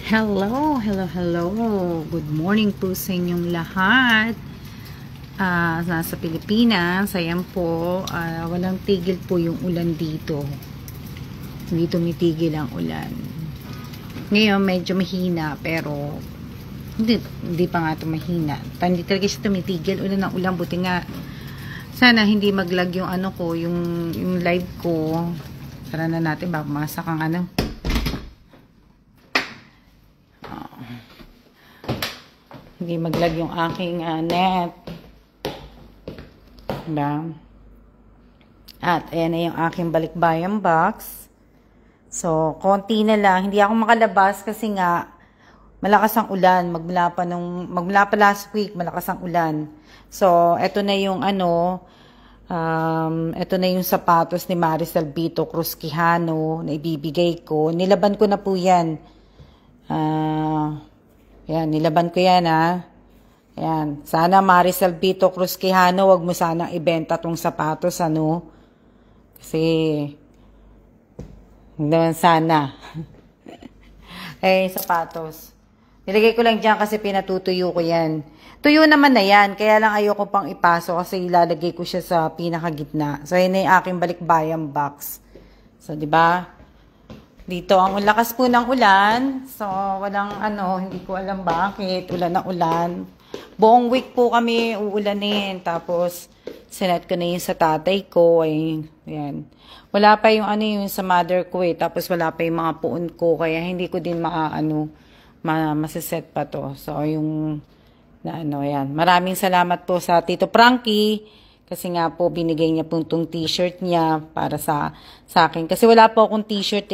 Hello, hello, hello. Good morning po sa inyong lahat. Nasa Pilipinas, ayan po, walang tigil po yung ulan dito. Hindi tumitigil ang ulan. Ngayon, medyo mahina, pero hindi pa nga ito mahina. Hindi talaga siya tumitigil. Ulan ng ulan, buti nga. Sana hindi maglag yung ano ko, yung live ko. Tara na natin, baka masak ang ano. Hindi maglag yung aking net. Diba? At ayan na yung aking balikbayan box. So, konti na lang. Hindi ako makalabas kasi nga malakas ang ulan. Magmula pa last week, malakas ang ulan. So, eto na yung ano, eto na yung sapatos ni Maricel Vito Cruz Quijano na ibibigay ko. Nilaban ko na po yan. Ayan, nilaban ko yan Ayan. Sana Maricel Vito Cruz Quijano, wag mo sanang ibenta tong sapatos, ano. Kasi, hindi naman sana. Sapatos. Nilagay ko lang dyan kasi pinatutuyo ko yan. Tuyo naman na yan, kaya lang ayoko pang ipasok kasi ilalagay ko siya sa pinakagitna. So, yun na yung aking balikbayan box. So, di ba? Dito, ang lakas po ng ulan. So, walang hindi ko alam bakit. Ulan na ulan. Buong week po kami uulanin. Tapos, sinet ko na yun sa tatay ko. Ayan. Wala pa yung yung sa mother ko Tapos, wala pa yung mga puon ko. Kaya, hindi ko din masiset pa to. So, yung, ayan. Maraming salamat po sa Tito Frankie. Kasi nga po, binigay niya po itong t-shirt niya para sa akin. Kasi wala po akong t-shirt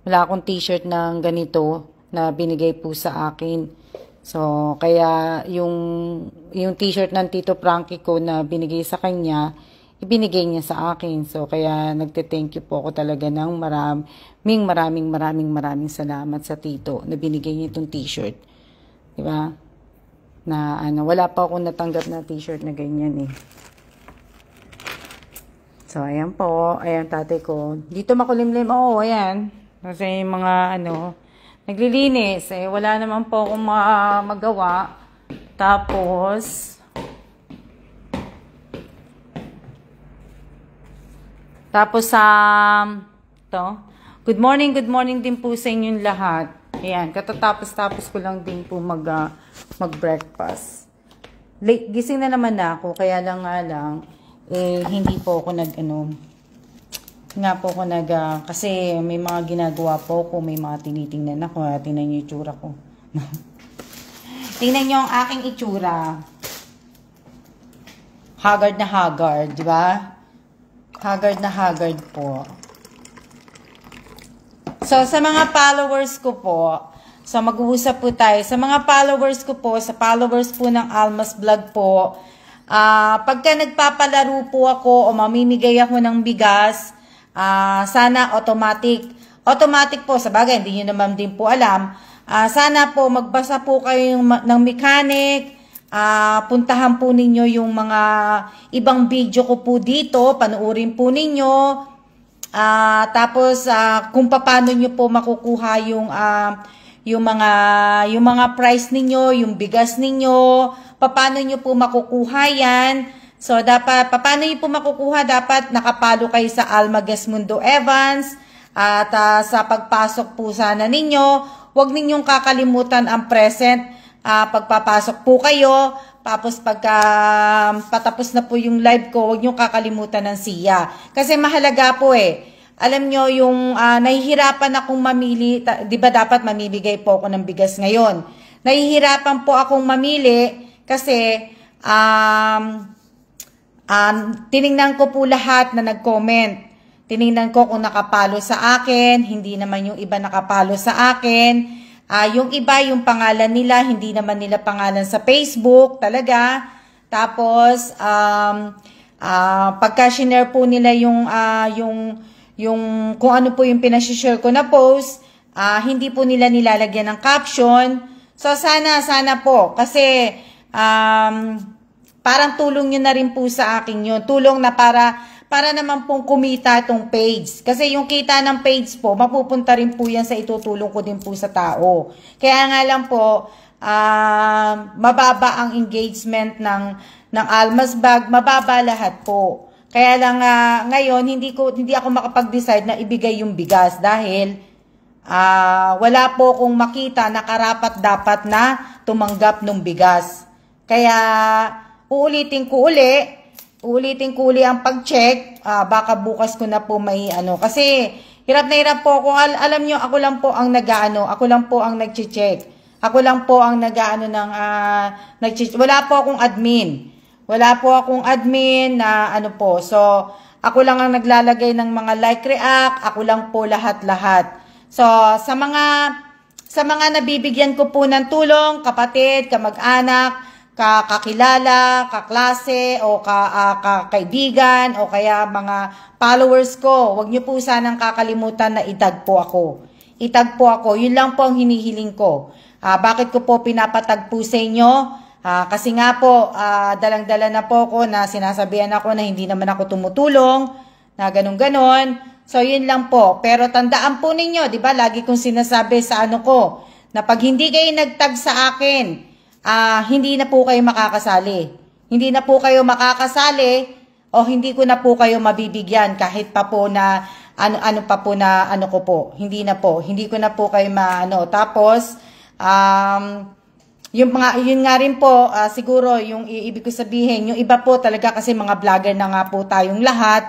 Wala akong t-shirt ng ganito na binigay po sa akin. So, kaya yung t-shirt ng Tito Frankie ko na binigay sa kanya, ibinigay niya sa akin. So, kaya nagte-thank you po ako talaga ng maraming salamat sa Tito na binigay niya itong t-shirt. Diba? Na wala pa akong natanggap na t-shirt na ganyan So, ayan po. Ayan tatay ko. Dito makulimlim. Oo, ayan. Kasi yung mga naglilinis, wala naman po akong magawa. Tapos, good morning din po sa inyong lahat. Ayan, katatapos ko lang din po mag-breakfast. Late, gising na naman ako, kaya lang hindi po ako kasi may mga ginagawa po ako, may mga tinitingnan ako. Tingnan niyo yung itsura ko. Tingnan niyo ang aking itsura. Haggard na haggard, di ba? Haggard na haggard po. So, sa mga followers ko po, so mag-uusap po tayo. Sa mga followers ko po, sa followers po ng Almas Vlog po, pagka nagpapalaro po ako o mamimigay ako ng bigas, sana automatic po, sa bagay, hindi nyo naman din po alam. Sana po magbasa po kayo ng mechanic, puntahan po ninyo yung mga ibang video ko po dito, panuorin po ninyo. Tapos kung paano nyo po makukuha yung mga price ninyo, yung bigas ninyo, paano nyo po makukuha yan. So, paano nyo po makukuha? Dapat nakapalo kayo sa Alma Gesmundo Evans. At sa pagpasok po sana ninyo, huwag ninyong kakalimutan ang present. Pagpapasok po kayo. Tapos pagka patapos na po yung live ko, huwag nyo kakalimutan ng siya. Kasi mahalaga po Alam nyo, yung nahihirapan akong mamili, di ba dapat mamibigay po ako ng bigas ngayon? Nahihirapan po akong mamili kasi tiningnan ko po lahat na nag-comment. Tiningnan ko kung nakapalo sa akin, hindi naman yung iba nakapalo sa akin. Yung iba, yung pangalan nila, hindi naman nila pangalan sa Facebook talaga. Tapos, pagka share po nila yung kung ano po yung pinashare ko na post, hindi po nila nilalagyan ng caption. So, sana po, kasi, parang tulong nyo na rin po sa akin yun. Tulong na para para naman pong kumita itong page. Kasi yung kita ng page po, mapupunta rin po yan sa itutulong ko din po sa tao. Kaya nga lang po, mababa ang engagement ng Almas Bag, mababa lahat po. Kaya lang ngayon, hindi ako makapag-decide na ibigay yung bigas dahil wala po akong makita na karapat dapat na tumanggap ng bigas. Kaya uulitin ko uli ang pag-check. Baka bukas ko na po may kasi hirap na hirap po ako. Alam nyo, ako lang po ang ako lang po ang nag-check. Ako lang po ang wala po akong admin. Wala po akong admin na po. So, ako lang ang naglalagay ng mga like react. Ako lang po lahat-lahat. So, sa mga nabibigyan ko po ng tulong, kapatid, kamag-anak, kakilala, kaklase, o kaibigan, o kaya mga followers ko, huwag niyo po sanang kakalimutan na itag po ako. Itag po ako. Yun lang po ang hinihiling ko. Bakit ko po pinapatag po sa inyo? Kasi nga po, dalang-dala na po ako na sinasabihan ako na hindi naman ako tumutulong, na ganun-ganon. So, yun lang po. Pero tandaan po ninyo, di ba, lagi kong sinasabi sa ko, na pag hindi kayo nagtag sa akin, hindi na po kayo makakasali. Hindi na po kayo makakasali o hindi ko na po kayo mabibigyan kahit pa po na ko po. Hindi na po. Hindi ko na po kayo Tapos, yun nga rin po, siguro yung ibig ko sabihin, yung iba po talaga kasi mga vlogger na nga po tayong lahat.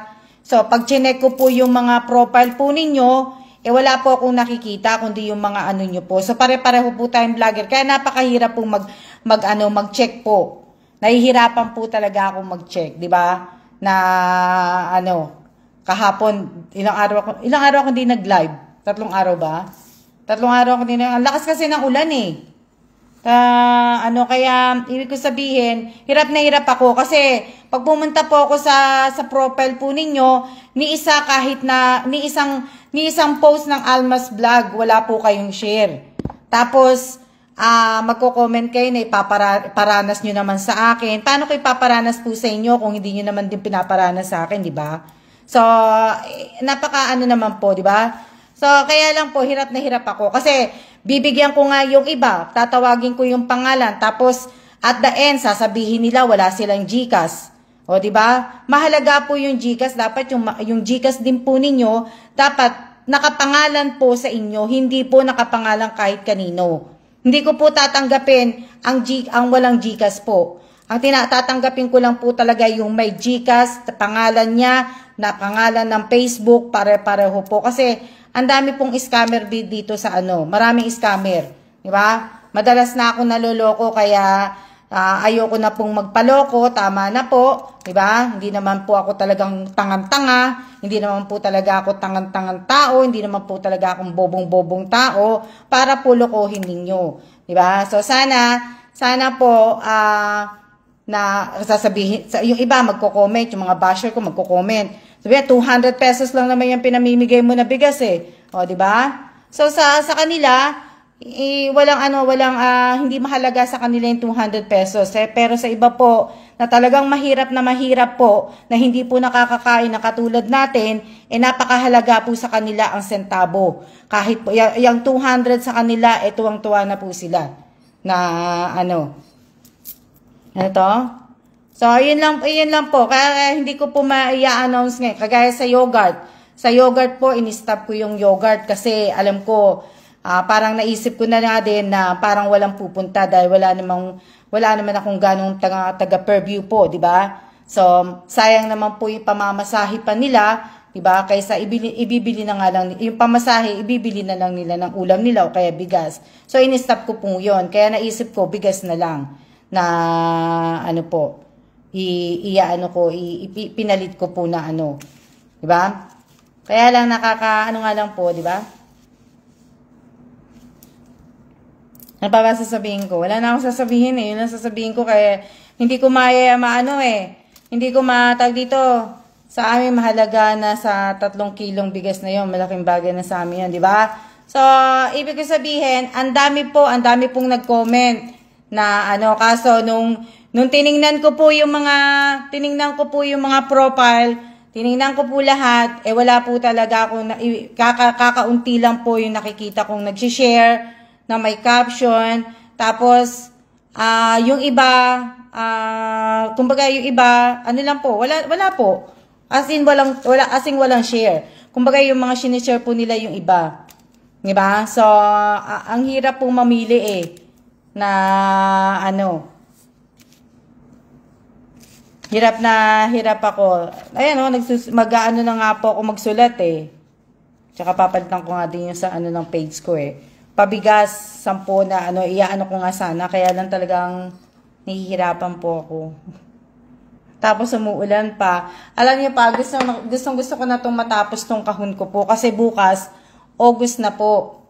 So, pag chinek ko po yung mga profile po ninyo, wala po akong nakikita kundi yung mga nyo po. So, pare-pareho po tayong vlogger. Kaya napakahirap po mag-check po. Nahihirapan po talaga akong mag-check, di ba? Na, kahapon, ilang araw ako hindi nag-live. 3 araw ba? 3 araw ako hindi ang lakas kasi ng ulan kaya ibig ko sabihin, hirap na hirap ako kasi pag pumunta po ako sa profile po ninyo, ni isang post ng Almas Vlog, wala po kayong share. Tapos, magko-comment kayo na ipaparanas nyo naman sa akin. Paano ko ipaparanas po sa inyo kung hindi nyo naman din pinaparanas sa akin, di ba? So, napaka naman po, di ba? So, kaya lang po, hirap na hirap ako. Kasi, bibigyan ko nga yung iba, tatawagin ko yung pangalan, tapos, at the end, sasabihin nila, wala silang GCash. O, di ba? Mahalaga po yung GCash. Dapat yung GCash din po ninyo, dapat nakapangalan po sa inyo, hindi po nakapangalan kahit kanino. Hindi ko po tatanggapin ang walang GCash po. Ang tatanggapin ko lang po talaga yung may GCash, pangalan niya, na pangalan ng Facebook, pare-pareho po. Kasi, ang dami pong scammer dito sa maraming scammer, di ba? Madalas na ako naloloko kaya ayoko na pong magpaloko, tama na po, di ba? Hindi naman po ako talagang tangan-tanga, hindi naman po talaga ako tangan-tangan tao, hindi naman po talaga akong bobong-bobong tao para po lokohin ninyo, di ba? So sana po na sasabihin, yung iba magko-comment, yung mga basher ko magko-comment. Sabi 200 pesos lang naman yung pinamimigay mo na bigas O, di ba? So, sa kanila, hindi mahalaga sa kanila yung 200 pesos. Pero sa iba po, na talagang mahirap po, na hindi po nakakakain na katulad natin, napakahalaga po sa kanila ang sentabo. Kahit po, yung 200 sa kanila, tuwang-tuwa na po sila. Na, ano to? So, yun lang po. Kaya hindi ko po ma-i-announce ngayon. Kagaya sa yogurt. Sa yogurt po, in-stop ko yung yogurt kasi alam ko, parang naisip ko na din na parang walang pupunta dahil wala naman akong ganong taga-per view po, di ba? So, sayang naman po yung pamamasahe pa nila, di ba? Kaysa ibibili na nga lang, yung pamasahe, ibibili na lang nila ng ulam nila o kaya bigas. So, in-stop ko po yun. Kaya naisip ko, bigas na lang na pinalit ko po na di ba? Kaya lang nga lang po, di ba? Ano pa ba sasabihin ko? Wala na akong sasabihin Yun ang sasabihin ko kaya hindi ko hindi ko matag dito. Sa amin mahalaga na sa 3 kilong bigas na yon, malaking bagay na sa amin yan, di ba? So, ibig ko sabihin, ang dami pong nag-comment na kaso nung tiningnan ko po yung mga profile, Tiningnan ko po lahat, wala po talaga akong, kakaunti lang po yung nakikita kong nag-share na may caption. Tapos, yung iba, kumbaga yung iba, ano lang po, wala po. As in, walang share. Kumbaga yung mga sinishare po nila yung iba. Diba? So, ang hirap pong mamili na hirap ako. Ayan mag-ano na nga po ako magsulat Tsaka papalitan ko nga din yung sa ng page ko Pabigas, 10 na iaano ko nga sana. Kaya lang talagang nahihirapan po ako. Tapos umuulan pa. Alam niyo pa, gusto ko na itong matapos tong kahon ko po. Kasi bukas, August na po.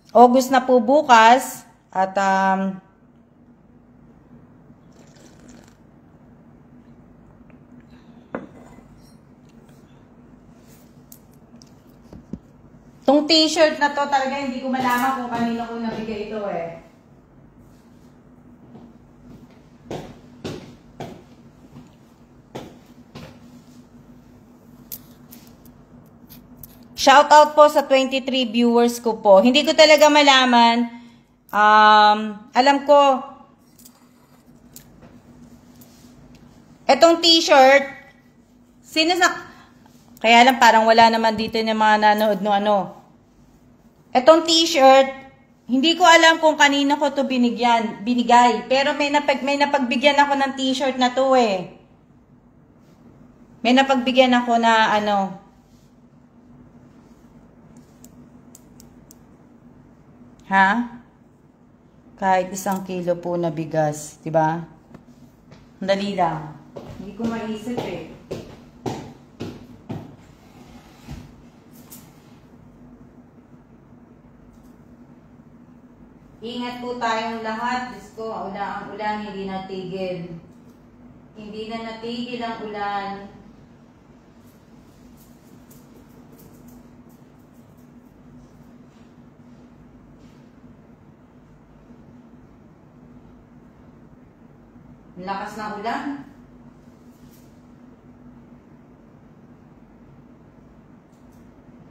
August na po bukas. At tong t-shirt na to talaga hindi ko malaman kung kanino ko nabigay ito Shout out po sa 23 viewers ko po. Hindi ko talaga malaman. Alam ko, etong t-shirt, kaya lang parang wala naman dito ng mga nanood no Etong t-shirt, hindi ko alam kung kanino ko to binigay. Pero may napagbigyan ako ng t-shirt na to May napagbigyan ako na kahit 1 kilo po na bigas, 'di ba? Dali lang. Hindi ko maisip Ingat po tayong lahat. Diyos ko, ang ulan hindi natigil. Hindi na natigil ang ulan. Ang lakas ng ulan.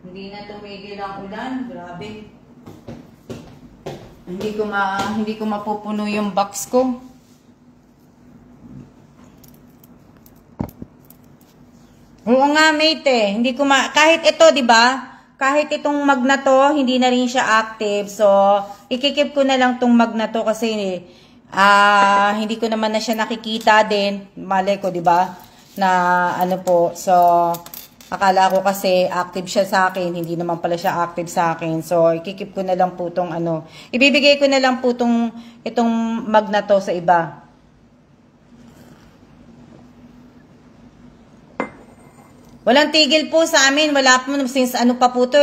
Hindi na tumigil ang ulan. Grabe. Hindi ko mapupuno yung box ko. Oo nga, mate Hindi ko kahit ito, 'di ba? Kahit itong mag na to, hindi na rin siya active. So, ikikip ko na lang tong mag na to kasi hindi ko naman na siya nakikita din. Malay ko, 'di ba? Na po. So, akala ko kasi active siya sa akin, hindi naman pala siya active sa akin. So, ikikip ko na lang po itong ibibigay ko na lang po itong mag na to sa iba. Walang tigil po sa amin. Wala po, since pa po to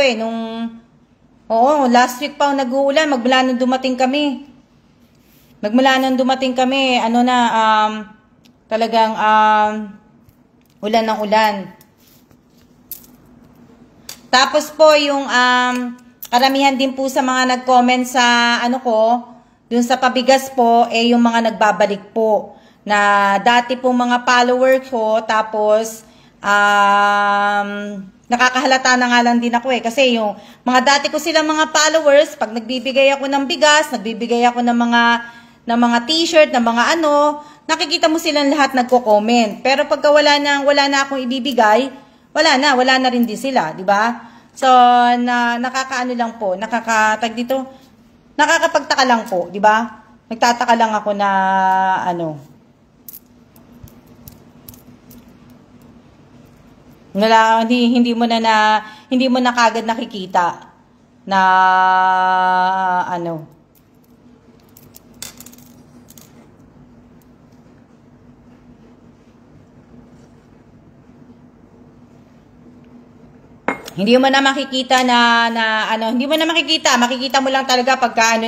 last week pa nag-uulan, magmula nung dumating kami. Talagang ulan ng ulan. Tapos po yung karamihan din po sa mga nag-comment sa dun sa pabigas po, yung mga nagbabalik po na dati po mga follower ko, tapos nakakahalata na nga lang din ako kasi yung mga dati ko silang mga followers, pag nagbibigay ako ng bigas, nagbibigay ako ng mga t-shirt, ng mga nakikita mo silang lahat nagko-comment. Pero pagka wala na akong ibibigay, wala na rin din sila, di ba? So, nakakaano lang po, nakakapagtaka lang po, di ba? Nagtataka lang ako na hindi mo na kagad nakikita na hindi mo na makikita hindi mo na makikita mo lang talaga pagka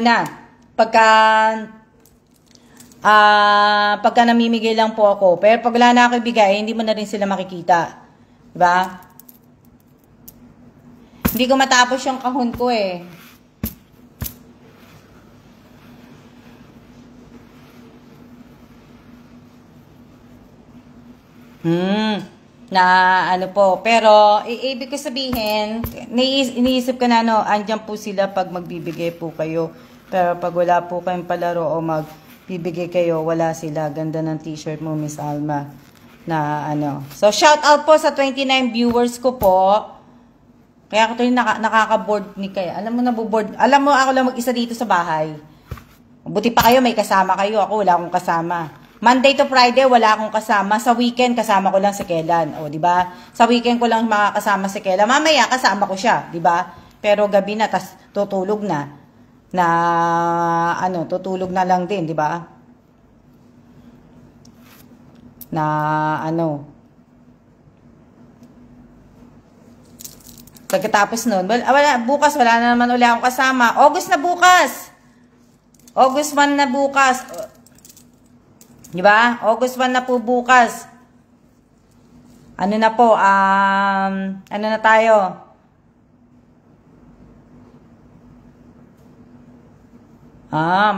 pagka namimigay lang po ako. Pero pag wala na ako ibigay, hindi mo na rin sila makikita. Diba? Hindi ko matapos yung kahon ko na ano po. Pero, ibig ko sabihin, iniisip ko na, no, andyan po sila pag magbibigay po kayo. Pero pag wala po kayong palaro o magbibigay kayo, wala sila. Ganda ng t-shirt mo, Miss Alma. Na ano. So, shout out po sa 29 viewers ko po. Kaya ako yung nakaka-board ni Kaya. Alam mo, nabuboard. Alam mo, ako lang mag-isa dito sa bahay. Buti pa kayo, may kasama kayo. Ako, wala akong kasama. Monday to Friday, wala akong kasama. Sa weekend, kasama ko lang si Kelan. O, di ba? Sa weekend ko lang makakasama si Kelan. Mamaya, kasama ko siya. Di ba? Pero gabi na, tas tutulog na. Ano, tutulog na lang din, di ba? Na, ano. Pagkatapos nun, bukas, wala na naman uli akong kasama. August na bukas. August 1 na bukas. Di ba? August 1 na po bukas. Ano na po, ano na tayo?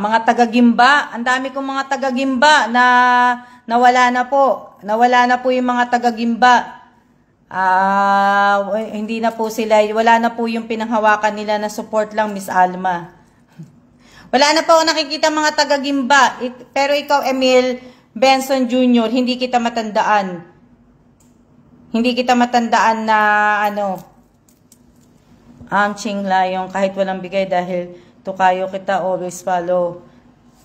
Mga taga-Gimba. Ang dami kong mga taga-Gimba na nawala na po. Nawala na po yung mga taga-Gimba. Hindi na po sila, wala na po yung pinanghawakan nila na support lang, Miss Alma. Wala na po ako nakikita mga taga-Gimba. Pero ikaw, Emil Benson Jr., hindi kita matandaan. Hindi kita matandaan na ano, Ching Layong, kahit walang bigay dahil tukayo kita, always follow.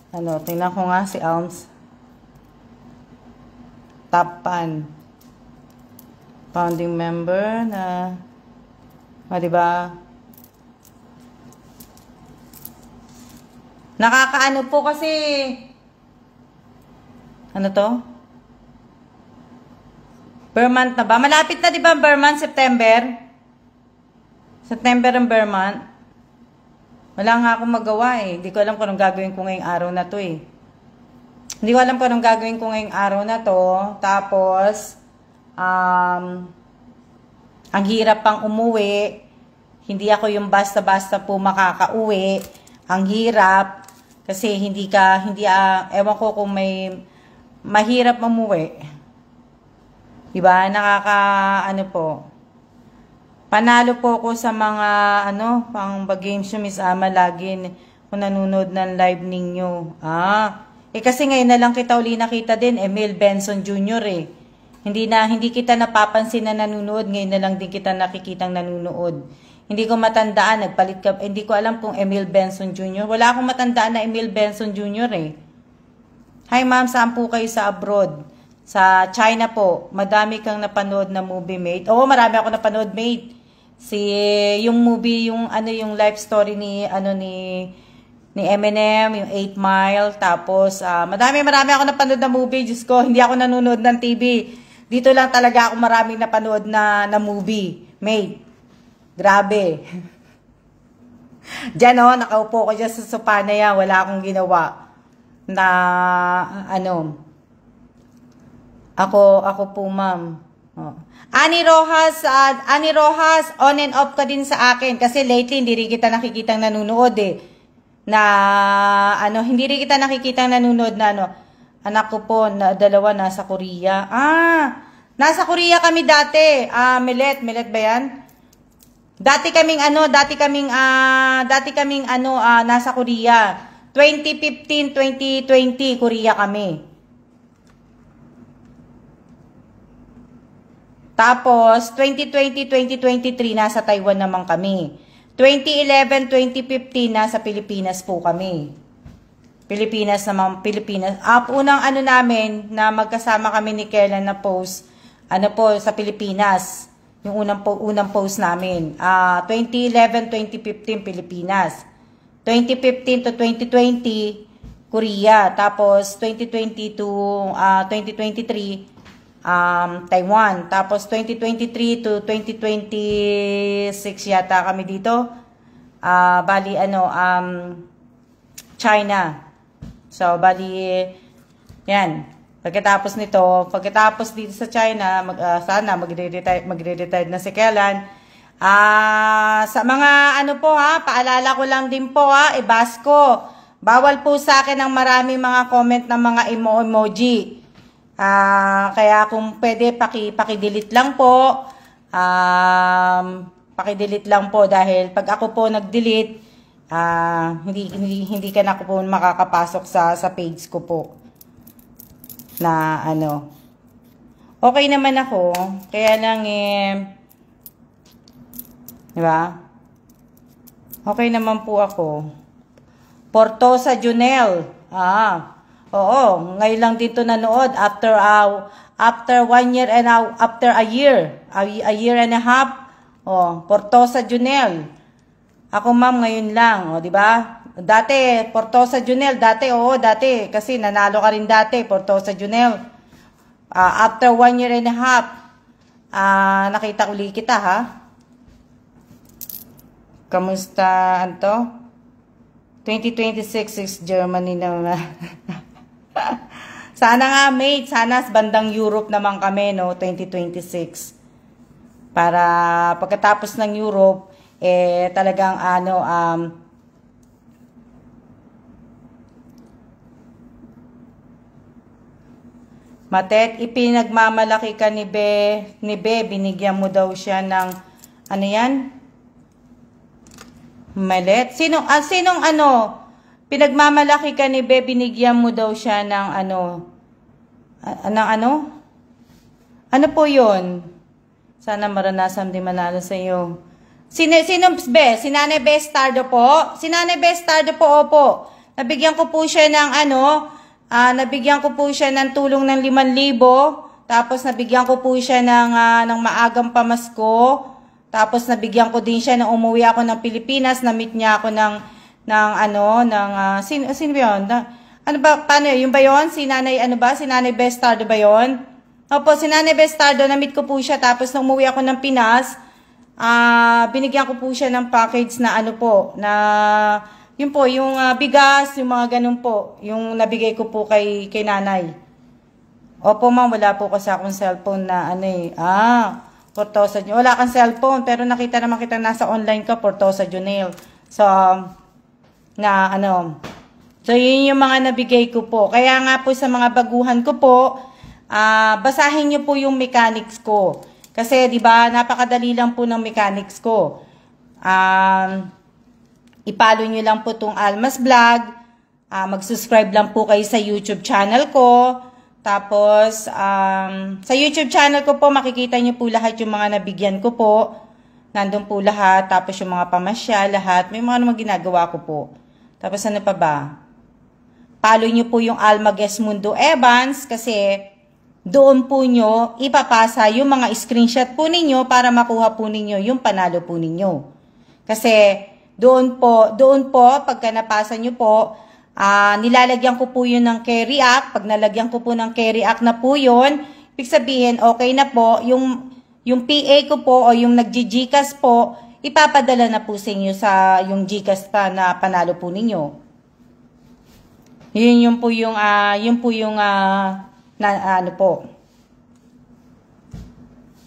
Ano, tingnan ko nga si Alms. Tapan. Founding member na, diba? Nakakaano po kasi, ano to? Bermonth na ba? Malapit na, diba, Bermonth, September? September ang Bermonth. Wala nga akong magawa eh. Hindi ko alam kung anong gagawin ko ngayong araw na to eh. Hindi ko alam kung anong gagawin ko ngayong araw na to. Tapos, ang hirap pang umuwi. Hindi ako yung basta-basta po makakauwi. Ang hirap. Kasi ewan ko kung may mahirap umuwi. Diba? Ano po. Panalo po ako sa mga, pang games nyo, Miss Ama, lagi kung nanonood ng live ninyo. Kasi ngayon na lang kita uli nakita din, Emil Benson Jr. Hindi kita napapansin na nanonood, ngayon na lang din kita nakikitang nanonood. Hindi ko matandaan, nagpalit ka, hindi ko alam kung Emil Benson Jr. Wala akong matandaan na Emil Benson Jr. Hi ma'am, saan po kayo sa abroad? Sa China po, madami kang napanood na movie, mate. Oo, marami ako napanood, mate. Yung movie, yung life story ni Eminem, yung 8 Mile, tapos marami ako napanood na movie. Diyos ko, hindi ako nanonood ng TV. Dito lang talaga ako maraming napanood na movie, mate. Grabe. Diyan nakaupo ko dyan sa sopa na yan, wala akong ginawa na ako po, ma'am. Ani Rojas, on and off ka din sa akin. Kasi lately, hindi rin kita nakikitang nanonood hindi rin kita nakikitang nanonood na anak ko po, dalawa nasa Korea. Nasa Korea kami dati. Milet ba yan? Dati kaming nasa Korea. 2015, 2020, Korea kami. Tapos, 2020, 2023, nasa Taiwan naman kami. 2011, 2015, nasa Pilipinas po kami. Pilipinas. Unang namin, na magkasama kami ni Kelan na post, sa Pilipinas. Yung unang post namin. 2011, 2015, Pilipinas. 2015 to 2020, Korea. Tapos, 2020 to 2023, Taiwan. Tapos 2023 to 2026 yata kami dito. Bali China. So bali yan. Pagkatapos dito sa China, sana magre-retire na si Kelan. Sa mga paalala ko lang din po Basko. Bawal po sa akin ang maraming mga comment ng mga emoji. Kaya kung pwede, paki-delete lang po. Paki-delete lang po dahil pag ako po nag-delete, hindi ka na po makakapasok sa page ko po. Na ano. Okay naman ako. Kaya lang di ba? Okay naman po ako. Portosa Junel. Oo, ngayon lang dito nanood after 1 year and after a year and a half. Portosa Junel. Ako ma'am ngayon lang, di ba? Dati Portosa Junel, dati kasi nanalo ka rin dati Portosa Junel. After 1 year and a half, nakita uli kita ha. Kamusta anto? 2026 is Germany naman. Sana nga mate, sana bandang Europe naman kami no, 2026. Para pagkatapos ng Europe, talagang Matet, ipinagmamalaki ka ni Be, binigyan mo daw siya ng, ano yan? Malet? Sinong pinagmamalaki ka ni Be, binigyan mo daw siya ng Ano po yun? Sana maranasan din manalo sa iyo. Sinong Be? Si Nanay Be Stardo po? Si Nanay Be Stardo po, opo. Nabigyan ko po siya ng nabigyan ko po siya ng tulong ng 5,000. Tapos nabigyan ko po siya ng maagang pamasko. Tapos nabigyan ko din siya nang umuwi ako ng Pilipinas. Na-meet niya ako sino ba yun? Ano ba, paano yun? Yung ba yun? Si Nanay, Si Nanay Bestardo ba yun? Opo, si Nanay Bestardo, na-meet ko po siya. Tapos nang umuwi ako ng Pinas, binigyan ko po siya ng package na yun po, yung bigas, yung mga ganun po. Yung nabigay ko po kay nanay. Opo ma'am, wala po kasi akong cellphone na Portosa Junel. Wala kang cellphone, pero nakita naman kita nasa online ka, Portosa Junel. So, So, yun yung mga nabigay ko po. Kaya nga po sa mga baguhan ko po, basahin nyo po yung mechanics ko. Kasi, di ba, napakadali lang po ng mechanics ko. I-follow nyo lang po itong Almas Vlog. Mag-subscribe lang po kayo sa YouTube channel ko. Tapos, sa YouTube channel ko po, makikita nyo po lahat yung mga nabigyan ko po. Nandun po lahat. Tapos yung mga pamasya, lahat. May mga naman ginagawa ko po. Tapos ano pa ba? Follow nyo po yung Alma Gesmundo Evans kasi doon po nyo ipapasa yung mga screenshot po ninyo para makuha po ninyo yung panalo po ninyo. Kasi doon po, pagka napasa nyo po, nilalagyan ko po yun ng carry act. Pag nalagyan ko po ng carry act na po yun, ibig sabihin, okay na po, yung PA ko po o yung nag-GCash po, ipapadala na po sa inyo sa yung GCash pa na panalo po ninyo. Yun po yung,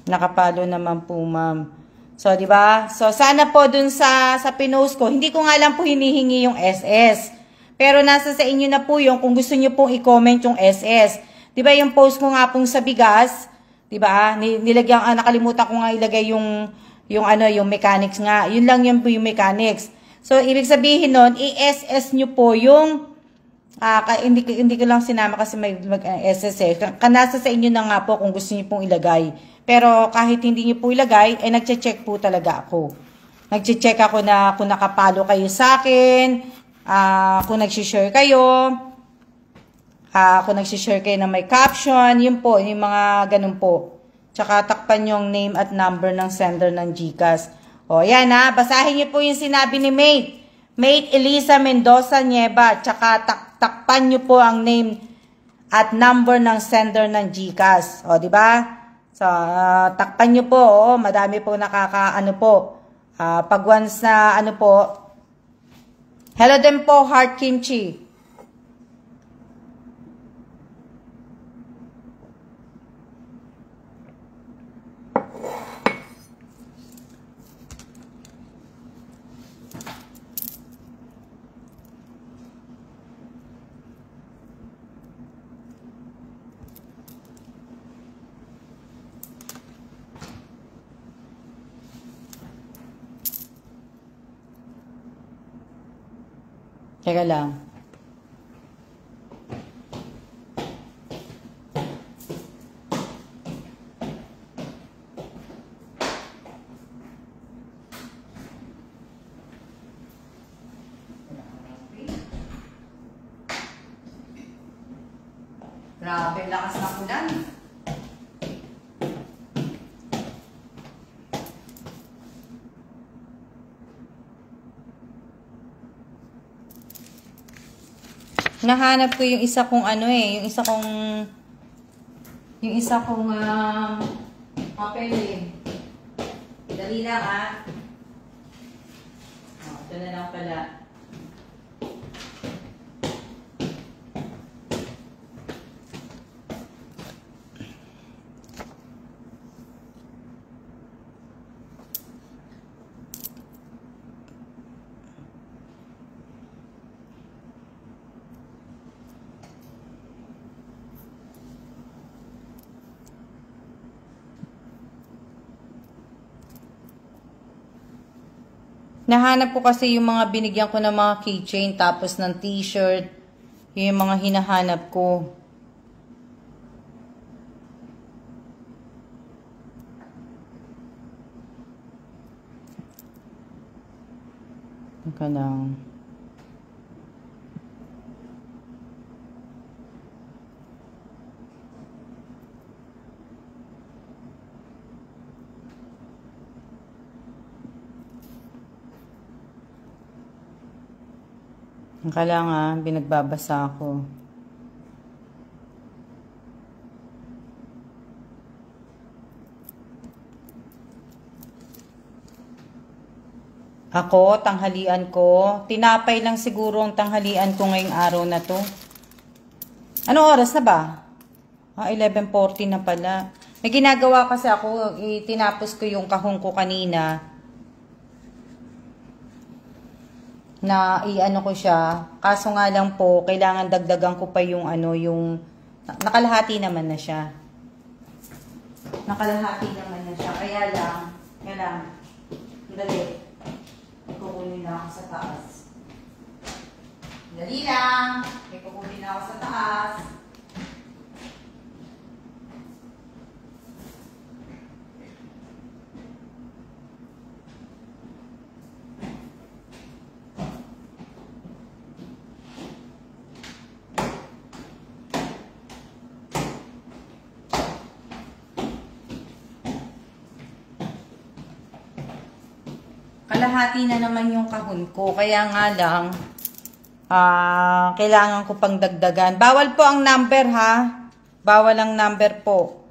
nakapalo naman po, ma'am. So, di ba? So, sana po dun sa pinost ko, hindi ko nga lang po hinihingi yung SS. Pero nasa sa inyo na po yung kung gusto niyo pong i-comment yung SS. Di ba yung post ko nga pong sa bigas, di ba? Nilagyan, nakalimutan ko nga ilagay yung mechanics nga. Yun lang yun po yung mechanics. So, ibig sabihin nun, i-SS nyo po yung, hindi ko lang sinama kasi may SS eh. Nasa sa inyo na nga po kung gusto niyo pong ilagay. Pero kahit hindi niyo po ilagay, nagche-check po talaga ako. Nagche-check ako na kung nakapalo kayo sa akin, kung nag-share kayo, kung nag-share kayo na may caption, yun po, yung mga ganun po. Tsaka takpan yung name at number ng sender ng GCash. O, yan basahin niyo po yung sinabi ni Mate. Mate Elisa Mendoza Nieva, tsaka takpan niyo po ang name at number ng sender ng GCash. O, di ba? So, takpan nyo po, madami po pag once na, hello din po, Heart Kimchi. Teka lang. Grabe, lakas ng ulan. Nahanap ko yung isa kong yung isa kong papel eh. Dali lang ito na lang pala. Nahanap ko kasi yung mga binigyan ko ng mga keychain tapos ng t-shirt. Yung mga hinahanap ko. Teka lang. Kailangan binagbabasa ako. Ako, tanghalian ko. Tinapay lang siguro ang tanghalian ko ngayong araw na to. Anong oras na ba? 11:40 na pala. May ginagawa kasi ako, tinapos ko yung kahon ko kanina. Na ko siya. Kaso nga lang po, kailangan dagdagan ko pa yung nakalahati naman na siya. Nakalahati naman na siya. Kaya lang, dali. Kukunin na ako sa taas. Dali lang. Kukunin na ako sa taas. Kalahati na naman yung kahon ko. Kaya nga lang, kailangan ko pang dagdagan. Bawal po ang number Bawal ang number po.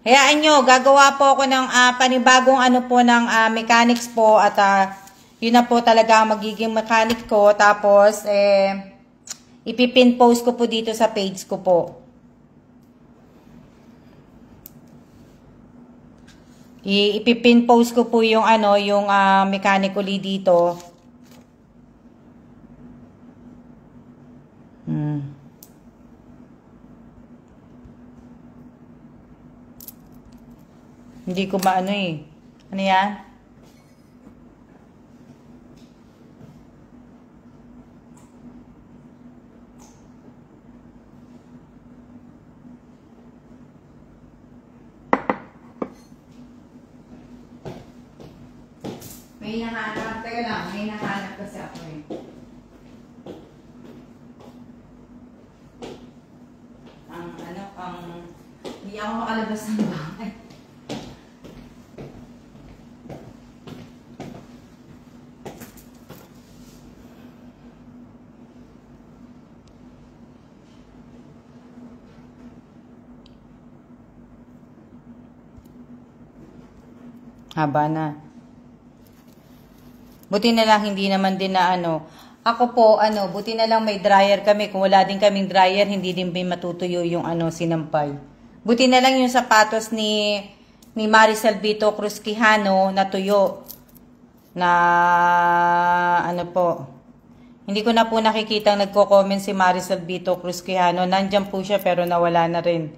Hayaan nyo, gagawa po ako ng panibagong ng mechanics po. At yun na po talaga magiging mechanic ko. Tapos, ipipin post ko po dito sa page ko po. Ipipin post ko po yung mechanically dito. Hindi ko maano eh. Ano yan? May hinahanap. Teka lang, may hinahanap kasi ako eh. Hindi ako makalabas ng bahay. Haba na. Buti na lang hindi naman din na Ako po, buti na lang may dryer kami. Kung wala din kaming dryer, hindi din matutuyo yung sinampay. Buti na lang yung sapatos ni Maricel Vito Cruz Quijano natuyo. Na po. Hindi ko na po nakikita nagko-comment si Maricel Vito Cruz Quijano. Nandyan po siya pero nawala na rin.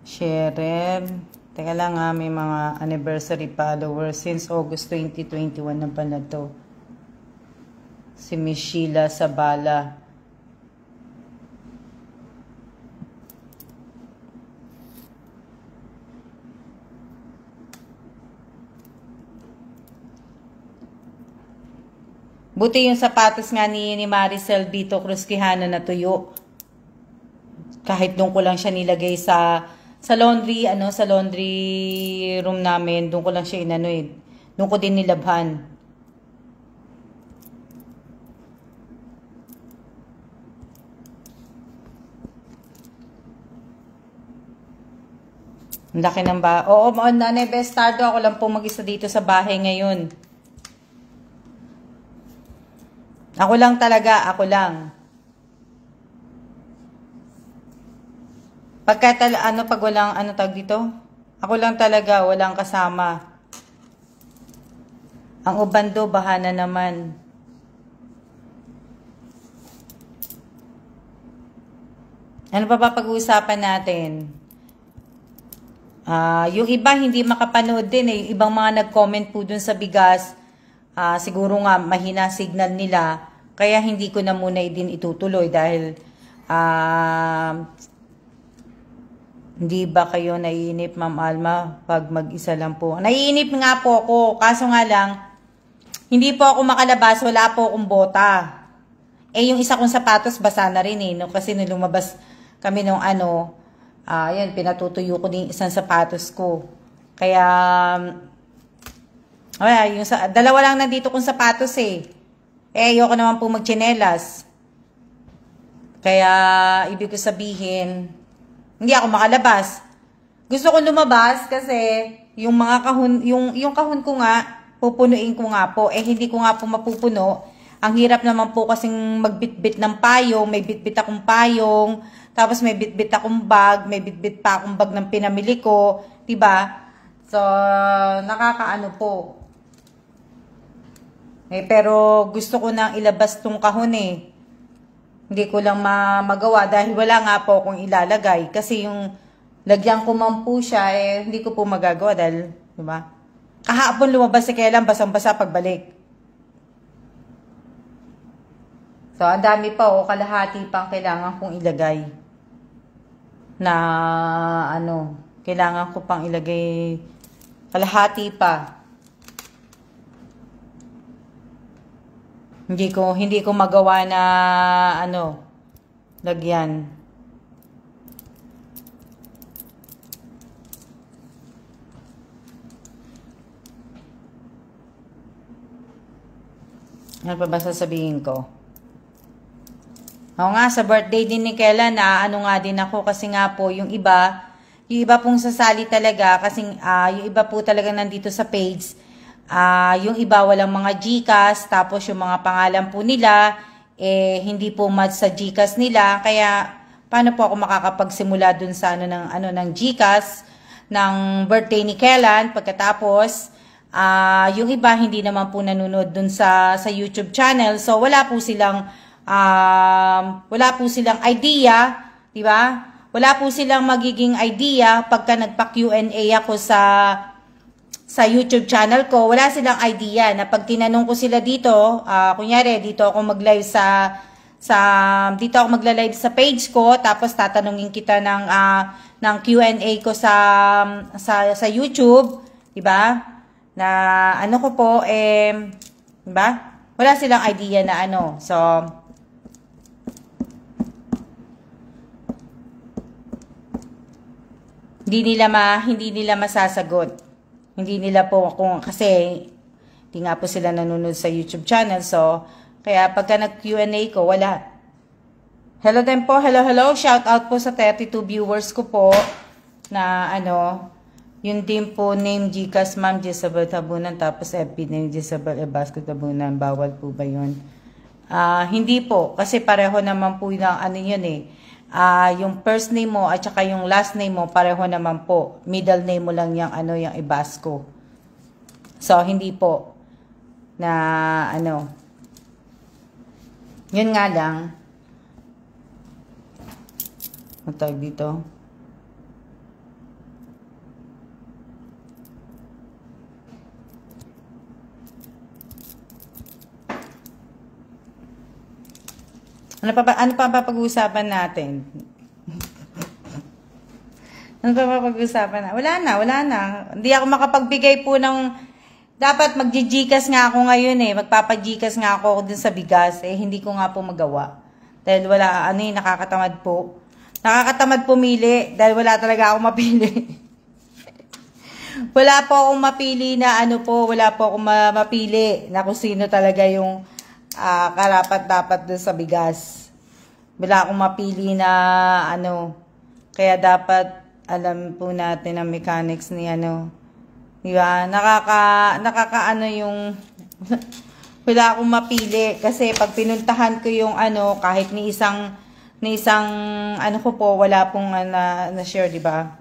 Cheryl. Teka lang ha, may mga anniversary followers since August 2021 na pa na to. Si Miss Sheila Sabala. Buti yung sapatos nga ni Maricel Vito Cruz Quijano na tuyo. Kahit doon ko lang siya nilagay sa laundry, sa laundry room namin, doon ko lang siya inano eh. Doon ko din nilabhan. Ang laki ng ba? Oo, Nanay Bestardo, ako lang po mag-isa dito sa bahay ngayon. Ako lang talaga, ako lang. Pag walang, tag dito? Ako lang talaga, walang kasama. Ang ubando, bahana naman. Ano pa pag-uusapan natin? Yung iba hindi makapanood din eh. Yung ibang mga nag-comment po dun sa bigas. Siguro nga mahina signal nila. Kaya hindi ko na muna din itutuloy dahil hindi ba kayo naiinip, Ma'am Alma, pag mag-isa lang po? Naiinip nga po ako. Kaso nga lang, hindi po ako makalabas. Wala po akong bota. Eh, yung isa kong sapatos, basa na rin eh. No? Kasi nung lumabas kami nung yan, pinatutuyo ko din isang sapatos ko. Kaya, dalawa lang nandito kong sapatos eh. Eh, ayoko naman po magtsinelas. Kaya, ibig ko sabihin, hindi ako makalabas. Gusto ko lumabas kasi yung mga kahon, yung kahon ko nga, pupunuin ko nga po. Eh, hindi ko nga po mapupuno. Ang hirap naman po kasing magbitbit ng payong. May bitbit akong payong. Tapos may bitbit akong bag. May bitbit pa akong bag ng pinamili ko. Diba? So, nakakaano po. Eh, pero gusto ko nang ilabas tong kahon eh. Hindi ko lang magawa dahil wala nga po akong ilalagay. Kasi yung lagyan ko man po siya, eh, hindi ko po magagawa dahil, diba? Kahapon lumabas si Kailan, basang-basa pagbalik. So, ang dami pa o, kalahati pang kailangan kong ilagay. Na, kailangan ko pang ilagay, kalahati pa. Hindi ko magawa na lagyan. Ano pa ba sasabihin ko? Oo nga, sa birthday din ni Kela na nga din ako kasi nga po yung iba pong sasali talaga kasi yung iba po talaga nandito sa page. Yung iba walang mga GCash, tapos yung mga pangalan po nila, hindi po match sa GCash nila. Kaya, paano po ako makakapagsimula dun sa ng GCash, ng birthday ni Kellan, pagkatapos, yung iba hindi naman po nanonood dun sa YouTube channel. So, wala po silang idea, di ba? Wala po silang magiging idea pagka nagpa-Q&A ako sa YouTube channel ko, wala silang idea na pag tinanong ko sila dito, kunyari, dito ako mag-live dito ako magla-live sa page ko, tapos tatanungin kita ng Q&A ko sa YouTube, di ba? Na ko po, di ba? Wala silang idea na So, hindi nila masasagot. Hindi nila po kasi hindi nga po sila nanonood sa YouTube channel. So, kaya pagka nag-Q&A ko, wala. Hello din po. Hello. Shout out po sa 32 viewers ko po na yun din po name Gcash Ma'am Jezabel Tabunan, tapos FB name Jezabel Ebasco Tabunan. Bawal po ba yun? Hindi po. Kasi pareho naman po yung yun eh. Yung first name mo at saka yung last name mo pareho naman po. Middle name mo lang yung yung Ebasco. So hindi po na yun nga lang. Matag dito. Ano pa pag-uusapan natin? Ano pa pag-uusapan na? Wala na. Hindi ako makapagbigay po ng... Dapat magjijikas nga ako ngayon eh. Magpapajikas nga ako dun sa bigas. Eh, hindi ko nga po magawa. Dahil wala, nakakatamad po. Nakakatamad pumili. Dahil wala talaga akong mapili. Wala po akong mapili na wala po akong mapili na kung sino talaga yung karapat-dapat dun sa bigas. Wala akong mapili na kaya dapat alam po natin ang mechanics ni diba? Yung wala akong mapili kasi pag pinuntahan ko yung kahit ni isang ko po wala pong na share, diba?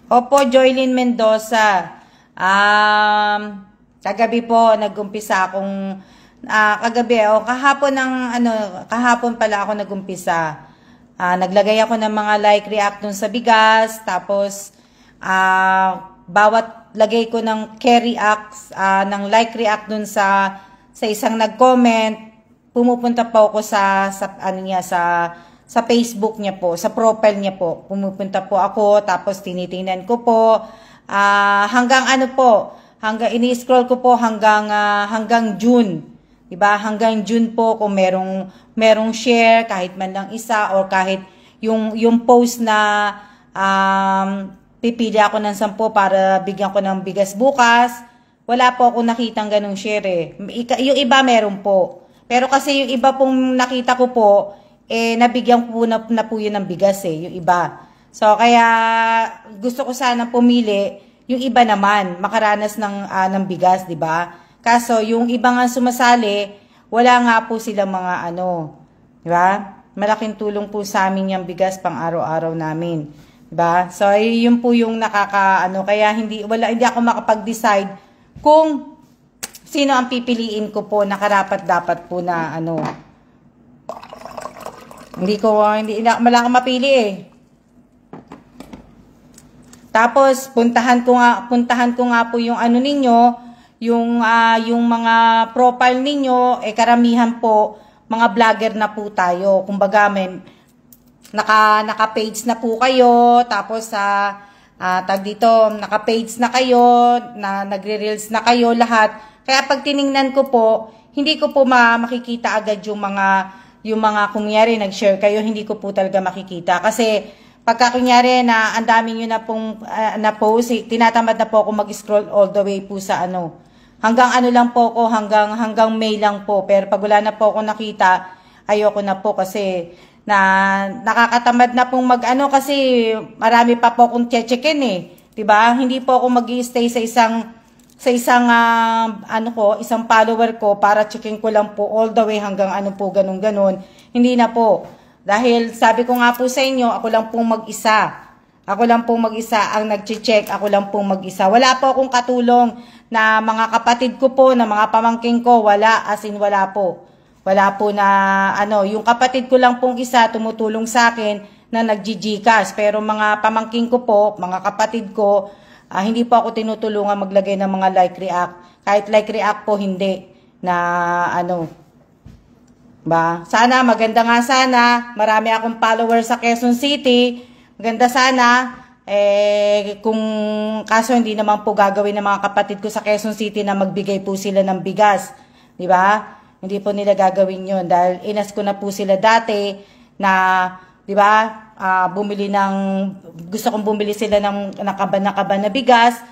Opo, Joylyn Mendoza. Kagabi po nag-umpisa akong kahapon pala ako nag-umpisa. Naglagay ako ng mga like react dun sa bigas, tapos bawat lagay ko ng care react, ng like react dun sa isang nag-comment, pumupunta po ako sa Facebook niya po, sa profile niya po. Pumupunta po ako, tapos tinitingnan ko po hanggang ini-scroll ko po hanggang June. Diba? Hanggang June po kung merong share kahit man lang isa or kahit yung post na pipili ako ng 10 para bigyan ko ng bigas bukas. Wala po akong nakitang ganung share eh. Yung iba meron po. Pero kasi yung iba pong nakita ko po nabigyan ko na po yun ng bigas eh, yung iba. So kaya gusto ko sana pumili yung iba naman makaranas ng bigas, 'di ba? Kaso yung iba nga sumasali, wala nga po silang mga 'di ba? Malaking tulong po sa amin yung bigas pang araw-araw namin, 'di ba? So yun po yung kaya hindi ako makapag-decide kung sino ang pipiliin ko po na karapat-dapat po na hindi wala akong mapili eh. Tapos puntahan ko nga po yung ninyo, yung mga profile ninyo, karamihan po mga vlogger na po tayo. Kumbaga naka-page na po kayo, tapos naka-page na kayo, nagre-reels na kayo lahat. Kaya pag tiningnan ko po, hindi ko po makikita agad yung mga kunyari nag-share kayo, hindi ko po talaga makikita kasi pagka kunyari na ang dami nyo na pong na-post, tinatamad na po ako mag-scroll all the way po sa hanggang lang po ako, hanggang May lang po. Pero pag wala na po ako nakita, ayoko na po kasi nakakatamad na pong kasi marami pa po akong checkin eh. 'Di ba? Hindi po ako mag-i-stay sa isang isang follower ko para checkin ko lang po all the way hanggang ganun. Hindi na po. Dahil sabi ko nga po sa inyo, ako lang pong mag-isa. Ako lang pong mag-isa ang nag-check, ako lang pong mag-isa. Wala po akong katulong na mga kapatid ko po, na mga pamangking ko, wala, as in wala po. Wala po na yung kapatid ko lang pong isa tumutulong sa akin na nag-GCash. Pero mga pamangking ko po, mga kapatid ko, hindi po ako tinutulungan maglagay ng mga like react. Kahit like react po hindi na ba? Sana maganda nga sana, marami akong followers sa Quezon City. Maganda sana kung kaso hindi naman po gagawin ng mga kapatid ko sa Quezon City na magbigay po sila ng bigas, 'di ba? Hindi po nila gagawin 'yon dahil inas ko na po sila dati na 'di ba? Gusto kong bumili sila ng nakaban na bigas,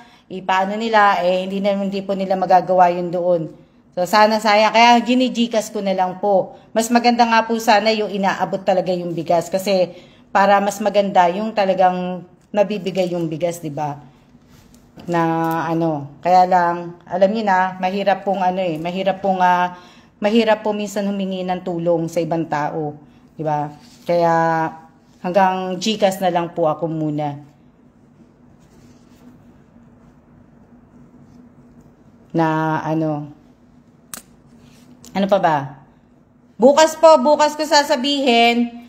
paano nila hindi po nila magagawa 'yun doon. So sana kaya ginigikas ko na lang po. Mas maganda nga po sana yung inaabot talaga yung bigas kasi para mas maganda yung talagang nabibigay yung bigas, 'di ba? Na kaya lang alam niyo na mahirap pong mahirap po minsan humingi ng tulong sa ibang tao, 'di ba? Kaya hanggang GCash na lang po ako muna. Na ano pa ba? Bukas ko sasabihin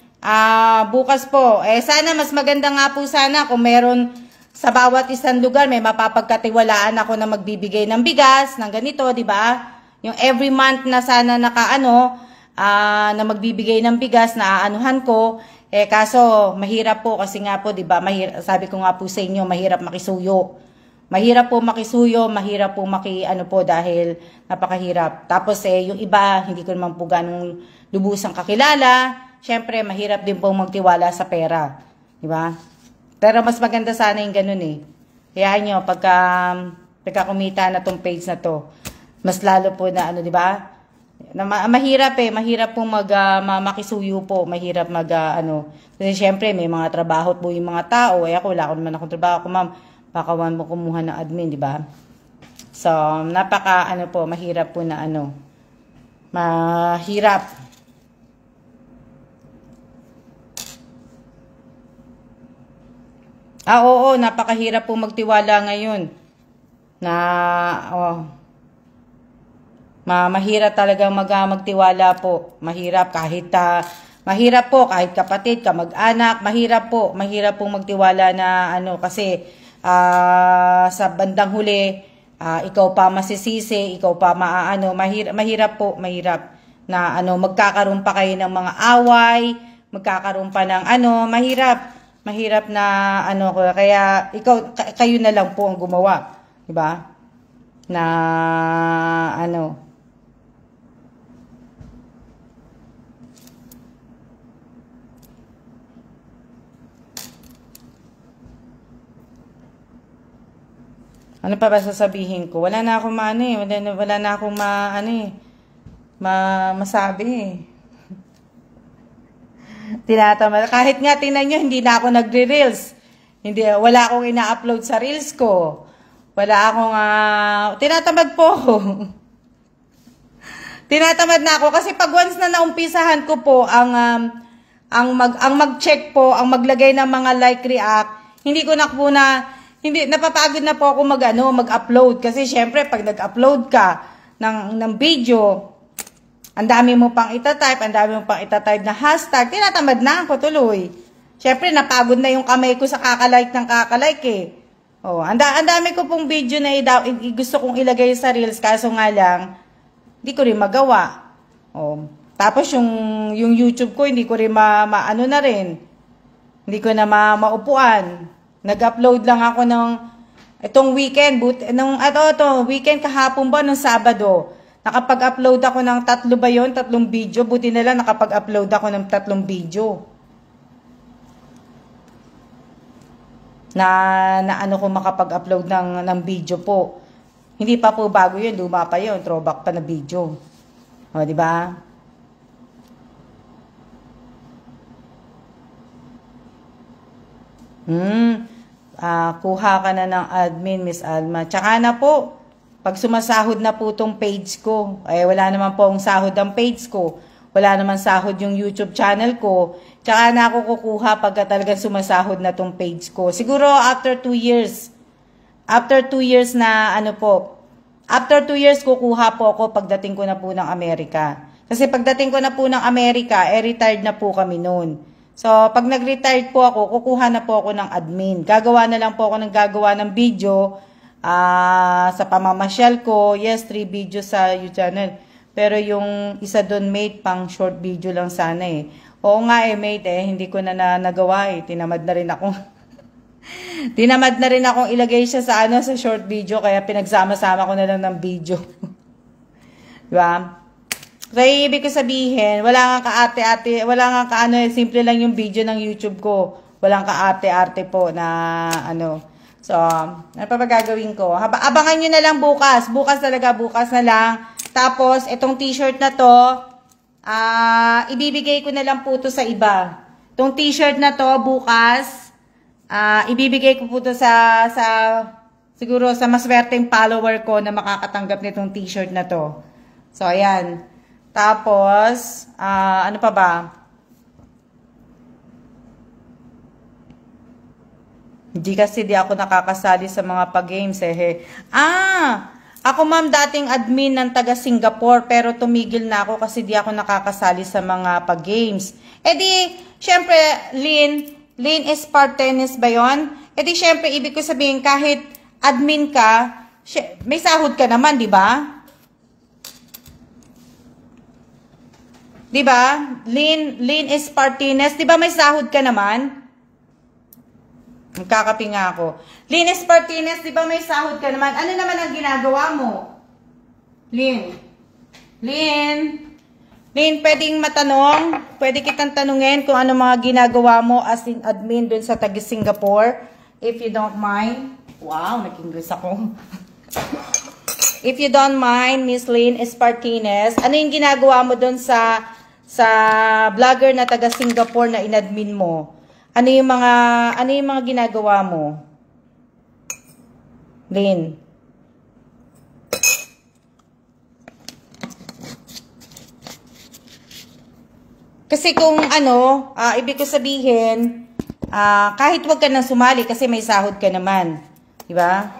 Bukas po. Sana mas maganda nga po sana kung meron sa bawat isang lugar may mapapagkatiwalaan ako na magbibigay ng bigas, ng ganito, di ba? Yung every month na sana na magbibigay ng bigas na aanuhan ko. Kaso mahirap po kasi nga po, di ba? Sabi ko nga po sa inyo, mahirap makisuyo. Mahirap po makisuyo, mahirap po dahil napakahirap. Tapos yung iba, hindi ko naman po ganong lubusang kakilala. Siyempre, mahirap din po magtiwala sa pera. Di ba? Pero mas maganda sana yung ganun eh. Kaya nyo, pagka kumita na tong page na to, mas lalo po na di ba? Mahirap mahirap po makisuyo po, mahirap kasi siyempre may mga trabaho po yung mga tao. Ako, wala ko naman akong trabaho. Ma'am, baka mo kumuha ng admin, di ba? So, mahirap po na mahirap. Oo, napakahirap po magtiwala ngayon. Mahirap talagang magtiwala po. Mahirap mahirap po kahit kapatid, kamag-anak, mahirap po magtiwala na kasi sa bandang huli, ikaw pa masisisi, ikaw pa mahirap na magkakaroon pa kayo ng mga away, magkakaroon pa ng mahirap na kaya kayo na lang po ang gumawa, di ba? Na ano pa ba sasabihin ko? Wala na akong wala na akong masabi. Tinatamad. Kahit nga tingnan nyo, hindi na ako nagre-reels. Wala akong ina-upload sa reels ko. Wala akong tinatamad po. Tinatamad na ako kasi pag once na naumpisahan ko po ang mag-check po, ang maglagay ng mga like, react, hindi napapagod na po ako mag-upload kasi syempre pag nag-upload ka ng video, ang dami mo pang itatype na hashtag, tinatamad na ako tuloy. Syempre napagod na yung kamay ko sa kakalike ng kakalike eh. Ang dami ko pong video na gusto kong ilagay sa reels kaso nga lang hindi ko rin magawa. Tapos yung YouTube ko hindi ko rin na rin. Hindi ko na maupuan. Nag-upload lang ako itong weekend, weekend kahapon ba, ng Sabado. Nakapag-upload ako ng 3 video. Buti na lang nakapag-upload ako ng 3 video. Na ko makapag-upload ng video po. Hindi pa po bago yun, luma pa yun, throwback pa na video. Di ba? Kuha ka na ng admin, Miss Alma. Tsaka na po, pag sumasahod na po tong page ko, wala naman po ang sahod ang page ko. Wala naman sahod yung YouTube channel ko. Tsaka na ako kukuha pagka talagang sumasahod na tong page ko. Siguro after 2 years. After 2 years na after 2 years kukuha po ako pagdating ko na po ng Amerika. Kasi pagdating ko na po ng Amerika, retired na po kami noon. So, pag nag-retired po ako, kukuha na po ako ng admin. Gagawa na lang po ako ng video sa pamamasyal ko. Yes, 3 videos sa YouTube channel. Pero yung isa doon, mate, pang short video lang sana eh. Oo nga mate, hindi ko na nagawa eh. Tinamad na rin ako. Tinamad na rin akong ilagay siya sa sa short video. Kaya pinagsama-sama ko na lang ng video. Diba? Kaya ibig ko sabihin, wala nga kaarte-arte, simple lang yung video ng YouTube ko. Walang kaarte-arte po na So, ano pa ba gagawin ko? Abangan nyo na lang bukas. Bukas na lang. Tapos, itong t-shirt na to, ibibigay ko na lang po to sa iba. Itong t-shirt na to, bukas, ibibigay ko po to siguro sa maswerteng follower ko na makakatanggap nitong t-shirt na to. So, ayan. Tapos, ano pa ba? Hindi kasi di ako nakakasali sa mga pag-games eh. Ako ma'am, dating admin ng taga Singapore, pero tumigil na ako kasi di ako nakakasali sa mga pag-games. E di, syempre, Lynn Espartenes ba yun? E di, syempre, ibig ko sabihin, kahit admin ka, may sahod ka naman, di ba? Di ba? Lynn Espartenes, di ba may sahod ka naman? Magkakapi nga ako. Lynn Espartenes, di ba may sahod ka naman? Ano naman ang ginagawa mo? Lynn, pwedeng matanong? Pwede kitang tanungin kung ano mga ginagawa mo as in admin dun sa taga Singapore? If you don't mind. Wow, nag-English ako. If you don't mind, Miss Lynn Espartenes, ano yung ginagawa mo dun sa vlogger na taga Singapore na inadmin mo? Ano yung mga ginagawa mo? Lynn. Kasi kung ibig ko sabihin, kahit wag ka nang sumali kasi may sahod ka naman. Di ba?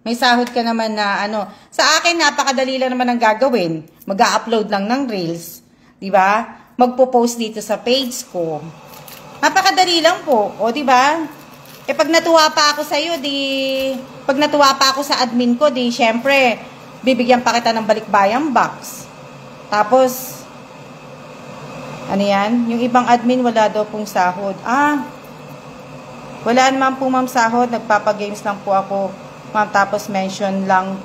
May sahod ka naman na Sa akin, napakadali lang naman ang gagawin. Mag-a-upload lang ng reels. Di ba? Magpo-post dito sa page ko. Napakadali lang po. O, di ba? Pag natuwa pa ako sa iyo, pag natuwa pa ako sa admin ko, syempre, bibigyan pa kita ng balikbayang box. Tapos, ano yan? Yung ibang admin, wala daw pong sahod. Wala naman po, ma'am, sahod. Nagpapagames lang po ako. Ma'am, tapos mention lang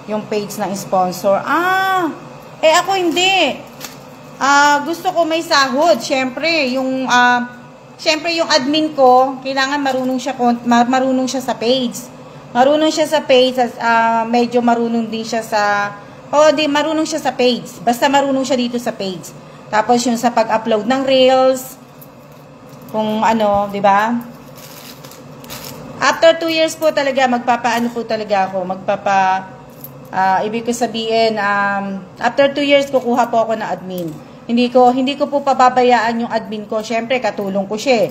yung page ng sponsor. Ako hindi. Gusto ko may sahod. Syempre, yung admin ko, kailangan marunong siya sa page. Marunong siya sa page, medyo marunong din siya marunong siya sa page. Basta marunong siya dito sa page. Tapos yung sa pag-upload ng reels, kung di ba? After 2 years po talaga, po talaga ako. Ibig ko sabihin, after 2 years, kukuha po ako na admin. Hindi ko po pababayaan yung admin ko. Syempre, katulong ko siya.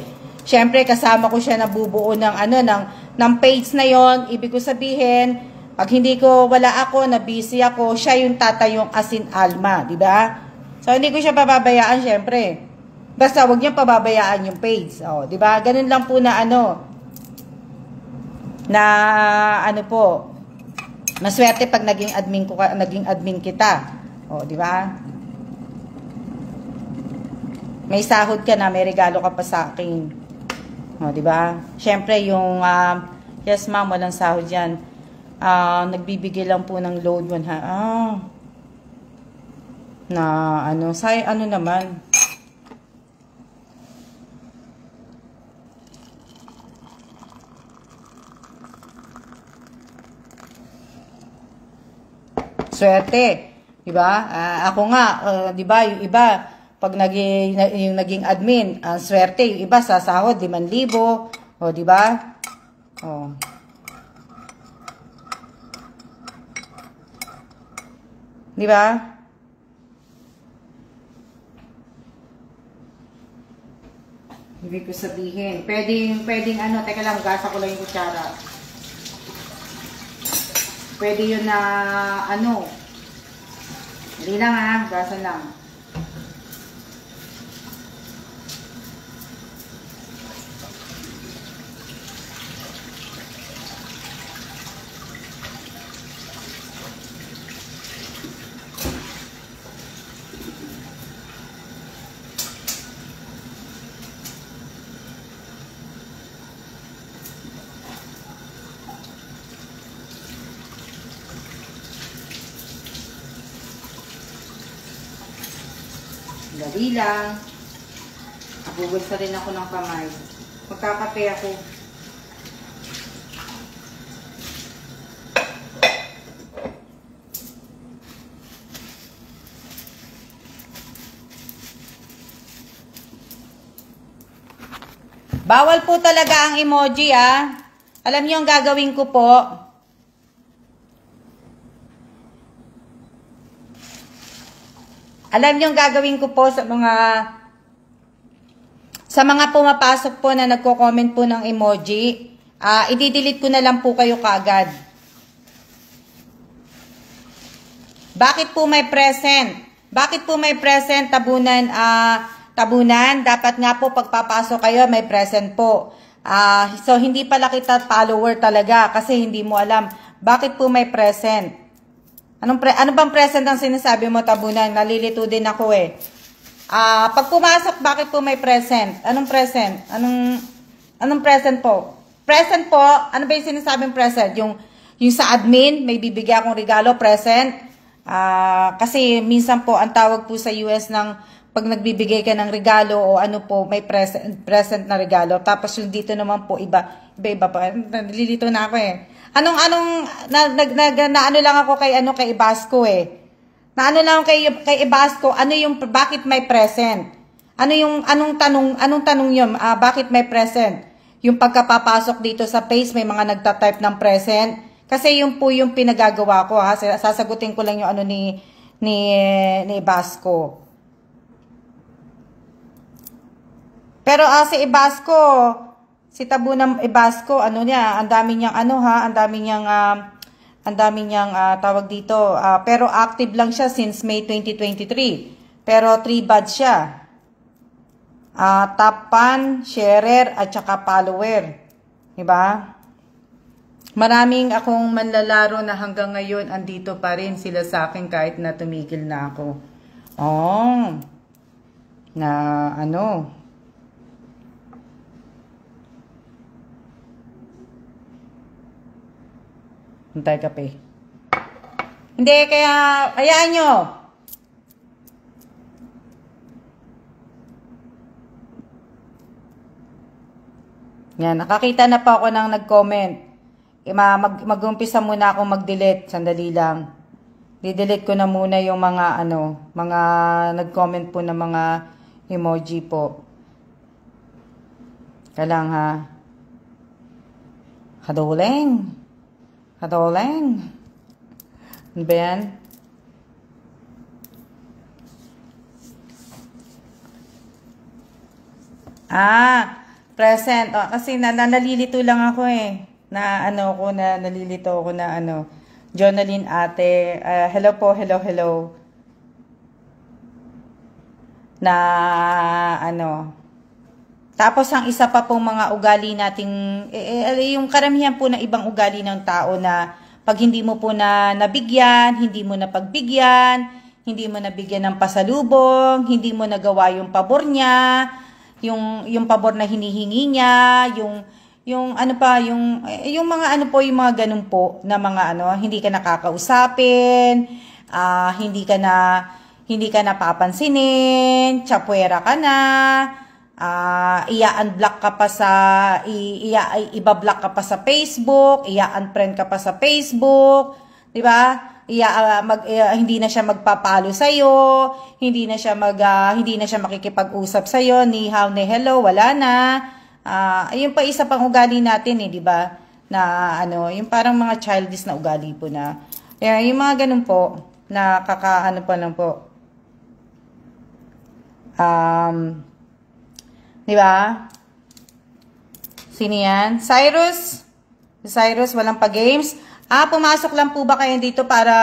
Syempre, kasama ko siya na bubuo ng page na yon. Ibig ko sabihin, pag wala ako, na busy ako, siya yung tatayong asin alma, di ba? So, hindi ko siya pababayaan, syempre. Basta, wag niya pababayaan yung page. Di ba? Ganun lang po na maswerte pag naging admin kita. Di ba? May sahod ka na, may regalo ka pa sa akin. Di ba? Syempre yung yes ma'am, walang sahod yan. Nagbibigay lang po ng load 100. Naman. Swerte, 'di ba? Ako nga, 'di ba, yung iba pag naging admin, swerte, yung iba sa sahod 5,000, 'di ba? Di ba? Ibig ko sabihin, pwedeng teka lang, gasa ko lang yung kutsara. Pwede yun na, hindi lang gasa lang. Dali lang. Nabubulsa rin ako ng kamay. Magkakape ako. Bawal po talaga ang emoji, Alam niyo ang gagawin ko po. Alam niyo ang gagawin ko po sa mga pumapasok po na nagko-comment po ng emoji. I-delete ko na lang po kayo kaagad. Bakit po may present? Bakit po may present, tabunan? Tabunan, dapat nga po pagpapasok kayo, may present po. So, hindi pala kita follower talaga kasi hindi mo alam. Bakit po may present? Ano bang present ang sinasabi mo, tabunan? Nalilito din ako eh. Pag pumasok, bakit po may present? Anong present? Anong present po? Present po, ano ba yung sinasabing present? Yung sa admin, may bibigyan akong regalo, present. Kasi minsan po, ang tawag po sa US ng pag nagbibigay ka ng regalo o ano po, may present na regalo. Tapos yung dito naman po, iba pa. Nalilito na ako eh. Ano lang ako kay Ibasco eh. Naano lang ako kay Ibasco, bakit may present? Anong tanong yun? Bakit may present? Yung pagkapapasok dito sa page, may mga nagtatype ng present. Kasi yun po yung pinagagawa ko ha. Sasagutin ko lang yung ni Ibasco. Pero si Ibasco, si Tabunang Ibasco, ang dami niyang tawag dito. Pero active lang siya since May 2023. Pero 3 buds siya. Top fan, sharer, at saka follower. Diba? Maraming akong manlalaro na hanggang ngayon andito pa rin sila sa akin kahit na tumigil na ako. Hintay kape. Hindi, kaya, hayaan nyo. Yan, nakakita na pa ako ng nag-comment. Mag-umpisa muna ako mag-delete. Sandali lang. Di-delete ko na muna yung mga, mga nag-comment po ng mga emoji po. Kalang ha. Hadoleng. Ano ba yan? Present. Kasi nalilito lang ako eh. Nalilito ako na Jonalyn ate. Hello po, hello. Tapos ang isa pa pong mga ugali nating, yung karamihan po ng ibang ugali ng tao na pag hindi mo po nabigyan, hindi mo napagbigyan, hindi mo nabigyan ng pasalubong, hindi mo nagawa yung pabor niya, yung pabor na hinihingi niya, yung mga ganun po na mga hindi ka nakakausapin, hindi ka napapansinin, chapwera ka na, ia-unblock ka pa iba-block ka pa sa Facebook, ia-unfriend ka pa sa Facebook, 'di ba? Hindi na siya magpapalo sa iyo, hindi na siya makikipag-usap sa iyo, ni how ni hello, wala na. Ayun pa isa pang ugali natin 'di ba? Na yung parang mga childish na ugali po na. Yung mga ganun po na pa lang po. Diba? Sino yan? Cyrus, walang pa-games. Pumasok lang po ba kayo dito para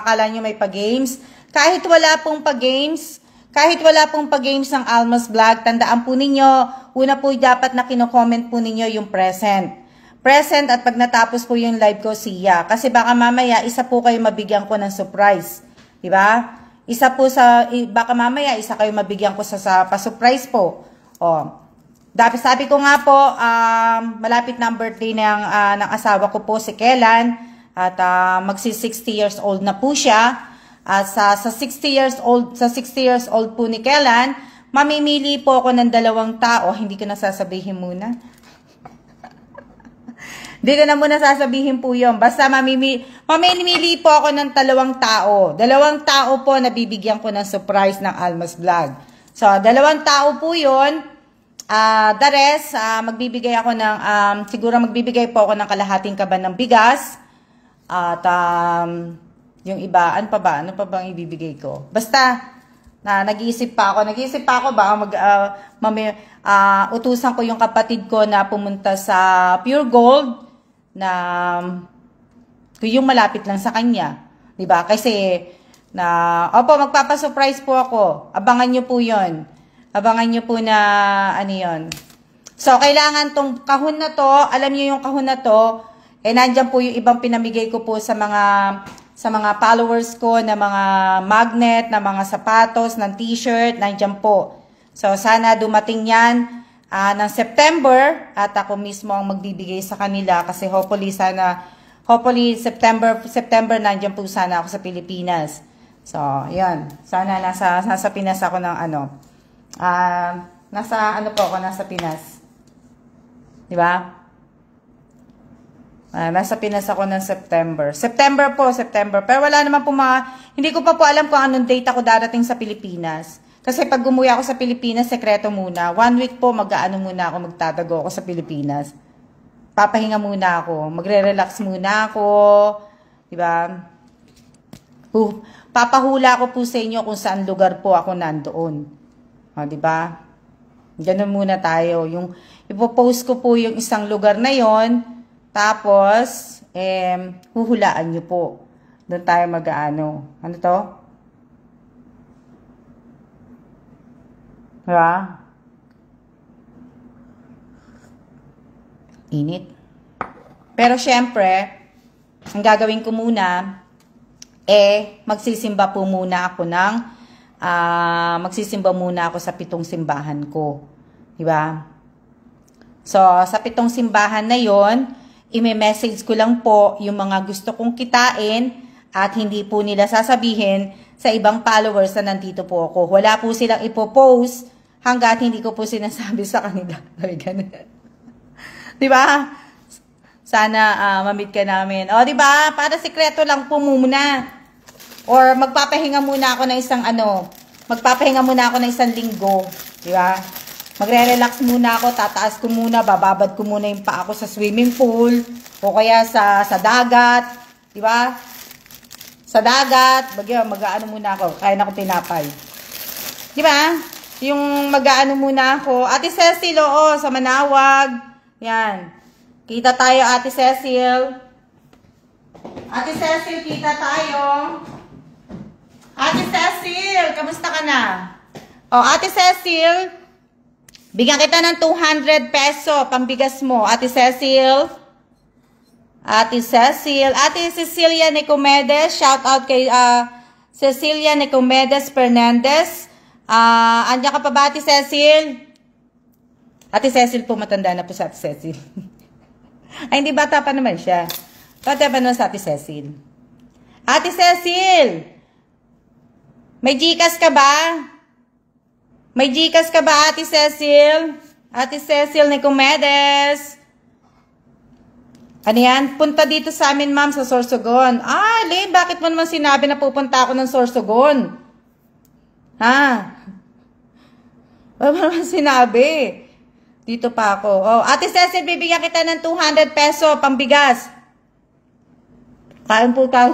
akala nyo may pa-games? Kahit wala pong pa-games ng Almas Vlog, tandaan po ninyo, una po dapat na kino-comment po ninyo yung present. Present at pag natapos po yung live ko siya. Kasi baka mamaya, isa po kayo mabigyan ko ng surprise. Diba? Baka mamaya, isa kayo mabigyan ko sa pa-surprise po. Sabi ko nga po, malapit na ang birthday ng asawa ko po si Kellan at magsi 60 years old na po siya. At sa 60 years old po ni Kellan, mamimili po ako ng 2 tao. Hindi ko na sasabihin muna. Hindi ko na muna sasabihin po yun. Basta mamimili po ako ng 2 tao. 2 tao po na bibigyan ko ng surprise ng Almas Vlog. So, 2 tao po yun. The rest, magbibigay ako ng, siguro magbibigay po ako ng kalahating kaban ng bigas. At, yung iba, ano pa ba ang ibibigay ko? Basta, nag-iisip pa ako, baka utusan ko yung kapatid ko na pumunta sa Pure Gold, na, yung malapit lang sa kanya. Diba? Kasi, opo, magpapasurprise po ako. Abangan nyo po yon. Abangan nyo po na, ano yon. So, kailangan tong kahon na to, alam nyo yung kahon na to, nandyan po yung ibang pinamigay ko po sa mga followers ko, na mga magnet, na mga sapatos, ng t-shirt, nandyan po. So, sana dumating yan ng September, at ako mismo ang magbibigay sa kanila, kasi hopefully September nandyan po sana ako sa Pilipinas. So, yan. Sana nasa Pinas ako ng nasa Pinas. Di ba? Nasa Pinas ako ng September. September. Pero wala naman po hindi ko pa po alam kung anong date ako darating sa Pilipinas. Kasi pag umuwi ako sa Pilipinas, sekreto muna. 1 week po, magtatago ako sa Pilipinas. Papahinga muna ako. Magre-relax muna ako. Di ba? Papahula ko po sa inyo kung saan lugar po ako nandoon. Di ba? Ganun muna tayo. Ipopost ko po yung isang lugar na yon. Tapos, huhulaan nyo po. Doon tayo mag-ano. Ano to? Diba? Init. Pero syempre, ang gagawin ko muna, magsisimba muna ako sa 7 simbahan ko. Diba? So, sa 7 simbahan na yon, i-message ko lang po yung mga gusto kong kitain at hindi po nila sasabihin sa ibang followers na nandito po ako. Wala po silang ipopost hanggat hindi ko po sinasabi sa kanila. Diba? Sana ma-meet ka namin. O, diba? Para sikreto lang po muna. Or magpapahinga muna ako ng isang linggo. Diba? Magre-relax muna ako, tataas ko muna, bababad ko muna yung paa ko sa swimming pool, o kaya sa dagat, di ba? Sa dagat, mag-aano muna ako, kain ako tinapay. Di ba? Yung mag-aano muna ako. Ate Cecil, oo, sa Manawag. Yan. Kita tayo, Ate Cecil. Ate Cecil, kita tayo. Ate Cecil, kamusta ka na? O, Ate Cecil, bigyan kita ng 200 peso, pambigas mo. Ate Cecil. Ate Cecilia Nicomedes. Shout out kay Cecilia Nicomedes Fernandez. Andiyan ka pa ba, Ate Cecil? Ate Cecil po, matanda na po sa Ate Cecil. Ay, hindi, bata pa naman siya. Bata pa naman sa Ate Cecil. Ate Cecil! May Gcash ka ba? May Gcash ka ba, Ate Cecil? Ate Cecil Nicomedes. Ano yan? Punta dito sa amin, ma'am, sa Sorsogon. Lane, bakit mo naman sinabi na pupunta ako ng Sorsogon? Ha? Bakit mo naman sinabi? Dito pa ako. Oh, Ate Cecil, bibigyan kita ng 200 peso, pambigas. Kain po ka.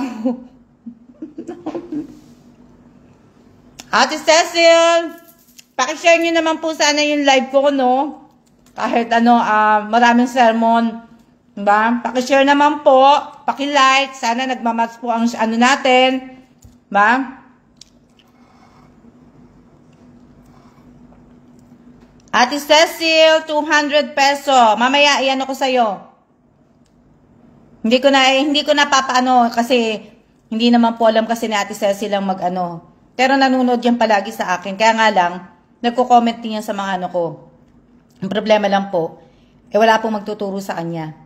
Ate Cecil, pakishare nyo naman po sana yung live ko, no? Kahit maraming sermon. Diba? Pakishare naman po. Pakilike. Sana nagmamatch po ang natin. Diba? Ate Cecil, 200 peso. Mamaya, iyan ako sa'yo. Hindi ko na papaano kasi hindi naman po alam kasi ni Ate Cecil lang mag-ano. Pero nanonood yan palagi sa akin. Kaya nga lang, nagko-comment din yan sa mga ano ko. Ang problema lang po, wala pong magtuturo sa kanya.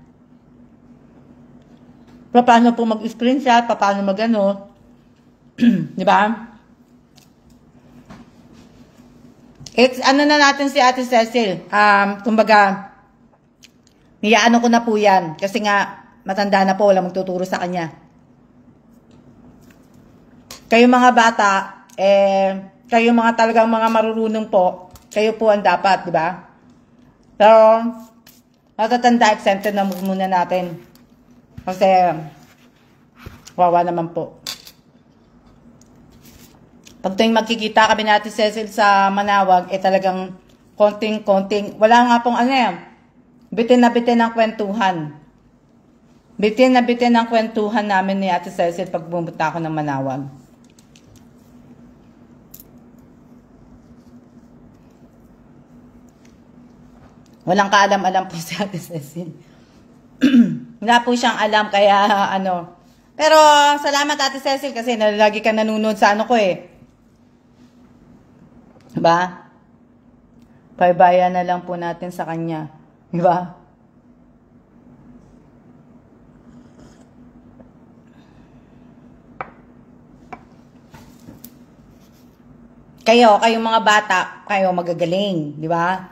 Paano po mag-screenshot, paano mag-ano. Di ba? Ano na natin si Ate Cecil. Kumbaga, niyaano ko na po yan. Kasi nga, matanda na po, wala magtuturo sa kanya. Kayo mga bata, kayo mga talagang mga marurunong po, kayo po ang dapat, di ba? Pero, matatanda, exempted na muna natin. Kasi, wawa naman po. Pag tuwing magkikita kami natin Cecil sa Manawag, talagang konting-konting, wala nga pong bitin na bitin ng kwentuhan. Bitin na bitin ng kwentuhan namin ni Ate Cecil pag pumunta ako ng Manawag. Walang kaalam-alam po si Ate Cecil. Wala po siyang alam, kaya ano. Pero, salamat Ate Cecil kasi lagi ka nanonood sa ano ko eh. Diba? Paibayan na lang po natin sa kanya. Diba? Kayong mga bata, kayo magagaling, di ba?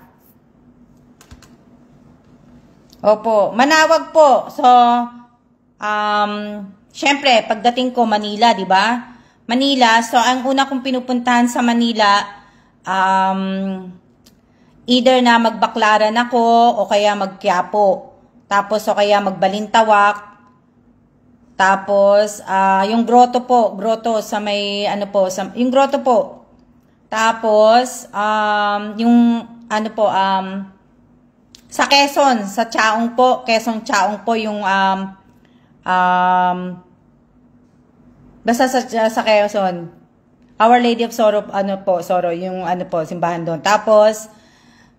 Opo, manawag po. So, syempre, pagdating ko Manila, di ba? Manila, so ang una kong pinupuntahan sa Manila, either na magbaklaran ako o kaya magquiapo. Tapos o kaya magbalintawak. Tapos yung grotto po, grotto sa may ano po, yung grotto po. Tapos yung ano po sa Quezon, sa Chaong po, Quezon Chaong po yung basta sa Quezon. Our Lady of Sorrow, ano po, Sorrow, yung ano po, simbahan doon. Tapos,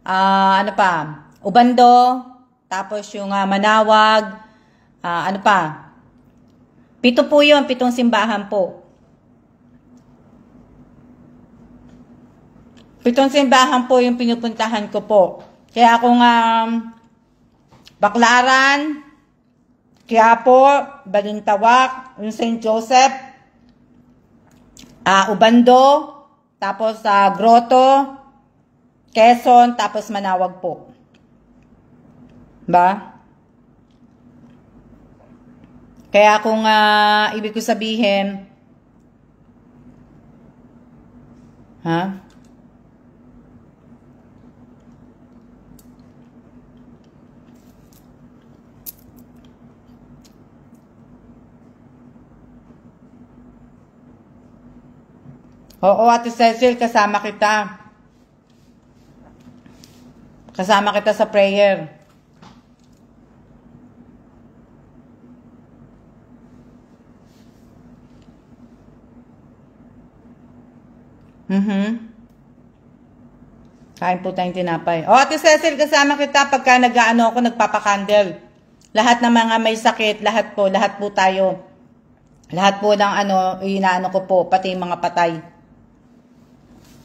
ano pa, Ubando, tapos yung Manawag, ano pa, 7 po yun, 7 simbahan po. 7 simbahan po yung pinupuntahan ko po. Kaya kung Baclaran, Quiapo, Balintawak, yung St. Joseph, Ubando, tapos Grotto, Quezon, tapos Manawag po. Ba? Kaya kung ibig ko sabihin, Oo, Ate Cecil, kasama kita. Kasama kita sa prayer. Kain po tayong tinapay. Ate Cecil, kasama kita pagka nag-ano ako, nagpapakandle. Lahat ng mga may sakit, lahat po tayo. Lahat po ng ano, inaano ko po, pati yung mga patay.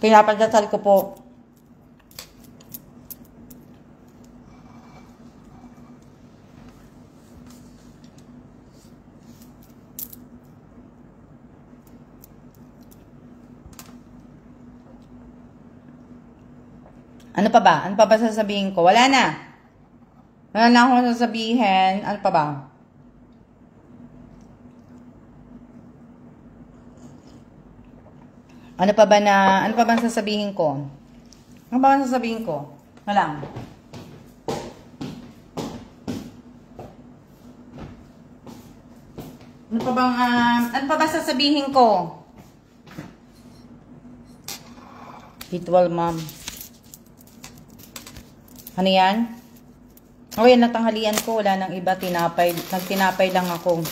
Pinapagdasal ko po. Ano pa ba? Ano pa ba sasabihin ko? Wala na. Wala na akong sasabihin. Ano pa ba? Ano pa ba sasabihin ko? Ano pa ba sasabihin ko? Wala. Ano pa ba sasabihin ko? Ritual mom. Ano yan? O yan, natanghalian ko. Wala nang iba. Nagtinapay lang ako.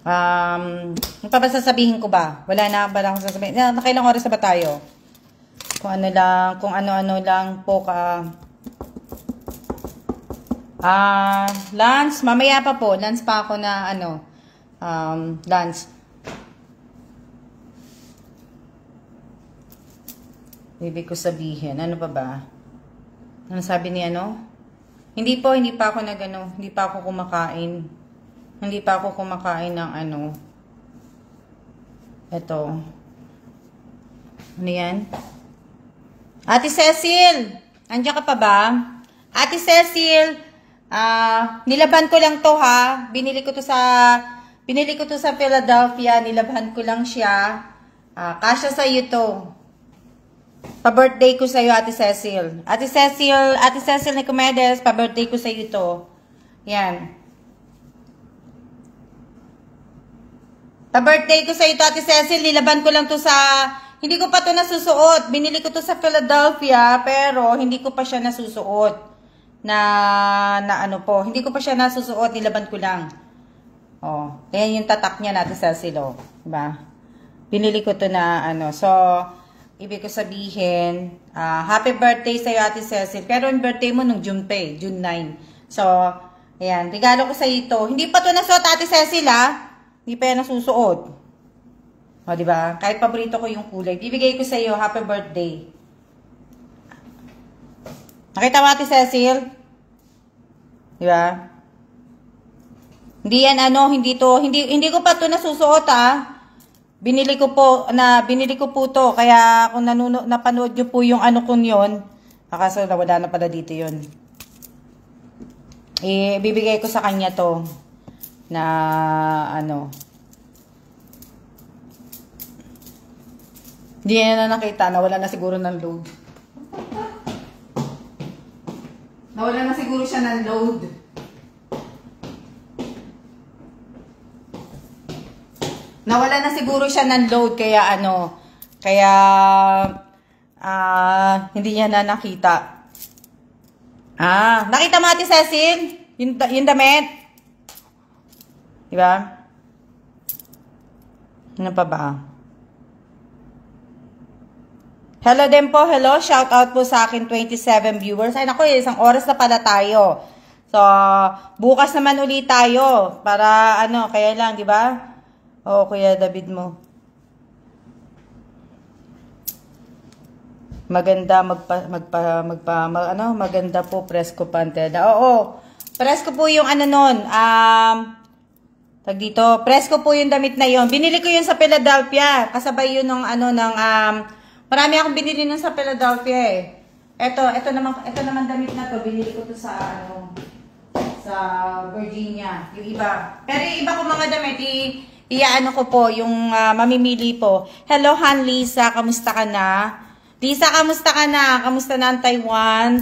Ano pa ba sasabihin ko ba? Wala na ba akong sasabihin? Nakailang oras na ba tayo? Kung ano-ano lang po ka. Lunch. Mamaya pa po. Lunch pa ako na lunch. Ibig ko sabihin. Ano pa ba? Ano sabi ni ano? Hindi pa ako hindi pa ako kumakain. Hindi pa ako kumakain ng ito. Ano yan? Ate Cecil! Andiyan ka pa ba? Ate Cecil! Nilaban ko lang to ha. Binili ko to sa Philadelphia. Nilaban ko lang siya. Kasya sa iyo to. Pa-birthday ko sa iyo, Ate Cecil. Ate Cecil Nicomedes, pa-birthday ko sa iyo to. Yan. Pa-birthday ko sa ito, Ate Cecil, nilaban ko lang to sa, hindi ko pa to nasusuot. Binili ko to sa Philadelphia, pero hindi ko pa siya nasusuot. Hindi ko pa siya nasusuot, nilaban ko lang. Ayan yung tatak niya, Ate Cecil, diba? Binili ko to na, so, ibig ko sabihin, happy birthday sa'yo, Ate Cecil. Pero yung birthday mo nung June pa eh, June 9. So, ayan, regalo ko sa'yo ito. Hindi pa to nasuot, Ate Cecil, Hindi pa yan nasusuot. O, diba? Kahit paborito ko yung kulay. Bibigay ko sa'yo, happy birthday. Nakita mo, Ate Cecil? Diba? Hindi yan hindi ko pa to nasusuot, Binili ko po to. Kaya kung napanood nyo po yung ano kung yun, kaso wala na pala dito yun. Bibigay ko sa kanya to na hindi na nakita, nawala na siguro ng load. Nawala na siguro siya ng load. Nawala na siguro siya ng load, kaya hindi niya na nakita. Nakita mo, Ate Cecil? Yung damit? Diba? Ano pa ba? Hello din po, hello. Shout out po sa akin, 27 viewers. Ay, naku, isang oras na pala tayo. So, bukas naman ulit tayo. Para, kaya lang, di ba? Oo, Kuya David mo. Maganda, maganda po, Presko Panteda. Oo, Presko po yung Presko po yung damit na yon. Binili ko yun sa Philadelphia. Kasabay yun ng, marami akong binili nun sa Philadelphia eh. Ito naman damit na to, binili ko to sa Virginia, yung iba. Pero yung iba ko mga damit, ko po, yung mamimili po. Hello, Han Lisa, kamusta ka na? Lisa, kamusta ka na? Kamusta na ang Taiwan?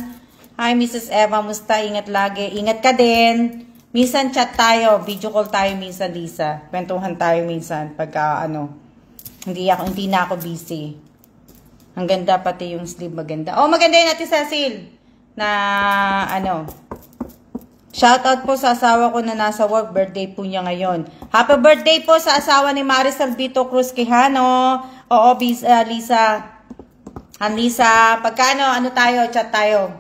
Hi, Mrs. Eva, kamusta? Ingat lagi. Ingat ka din. Minsan chat tayo, video call tayo minsan, Lisa. Kwentuhan tayo minsan pagka hindi na ako busy. Ang ganda pati yung sleeve, maganda. Oh, maganda yun, Ate Cecil. Na shoutout po sa asawa ko na nasa work. Birthday po niya ngayon. Happy birthday po sa asawa ni Marisol Vito Cruz Quijano. Oo, Lisa. Lisa, pagkano, tayo, chat tayo.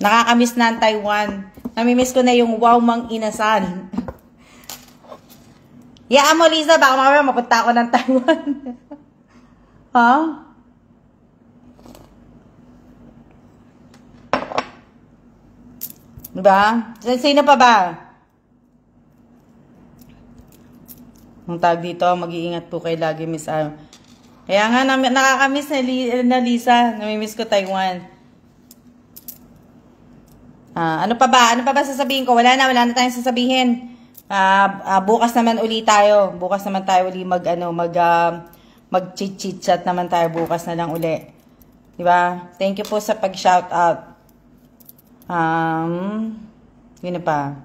Nakakamiss na ang Taiwan. Namimiss ko na yung wow mang inasan. Yaan mo, Lisa, baka mamaya mapunta ako ng Taiwan. Diba? Sino pa ba? Ang tag dito, mag-iingat po kayo lagi, Miss Kaya nga, nakakamiss na Lisa. Namimiss ko Taiwan. Ano pa ba? Ano pa ba sasabihin ko? Wala na tayong sasabihin. Bukas naman uli tayo. Bukas naman tayo uli mag-chit-chat naman tayo bukas na lang uli. Diba? Thank you po sa pag-shout out. Yun na pa.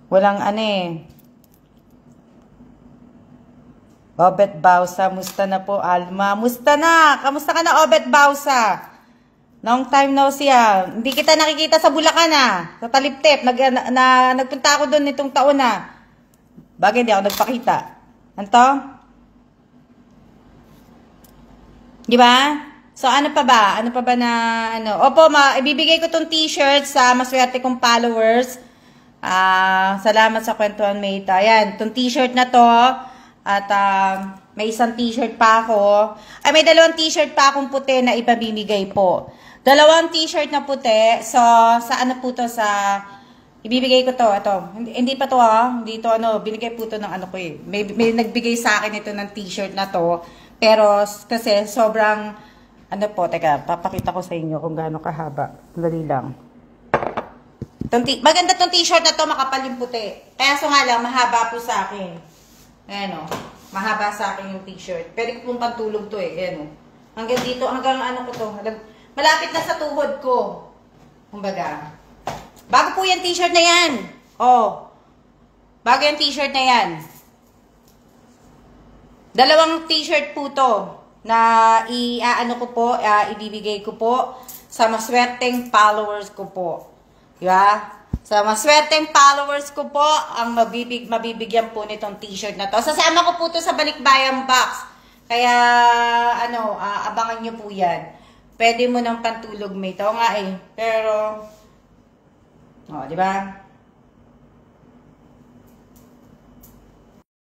Walang Obet Bausa, musta na po, Alma? Musta na? Kamusta ka na, Obet Bausa? Long time no siya. Hindi kita nakikita sa Bulacan, sa Taliptip. Nagpunta ako doon nitong taon na. Bagay, hindi ako nagpakita. Anto? Di ba? So, ano pa ba? Ano pa ba na, Opo, ibibigay ko tong t-shirt sa maswerte kong followers. Salamat sa kwentuhan, mate. Ayan, tong t-shirt na to. At, may isang t-shirt pa ako. Ay, may dalawang t-shirt pa akong puti na ipamimigay po. Dalawang t-shirt na puti. So, sa ano po to? Ibibigay ko to. Ito. Hindi pa to, Hindi to, binigay po to ng ko eh. May nagbigay sa akin ito ng t-shirt na to. Pero, kasi sobrang, teka, papakita ko sa inyo kung gaano kahaba. Dali lang. Maganda tong t-shirt na to, makapal yung puti. Kaya so nga lang, mahaba po sa akin. Ayan mahaba sa akin yung t-shirt. Pwede ko pong pantulog to eh. Ayan hanggang dito, hanggang ko to. Malapit na sa tuhod ko. Kumbaga. Bago po yung t-shirt na yan. Bago yung t-shirt na yan. Dalawang t-shirt po to na ibibigay ko po sa maswerteng followers ko po. Diba? So, maswerteng followers ko po ang mabibigyan po nitong t-shirt na to. Sasama ko po to sa balikbayan box. Kaya, abangan nyo po yan. Pwede mo ng pantulog mate. Oo nga eh. Pero, di ba?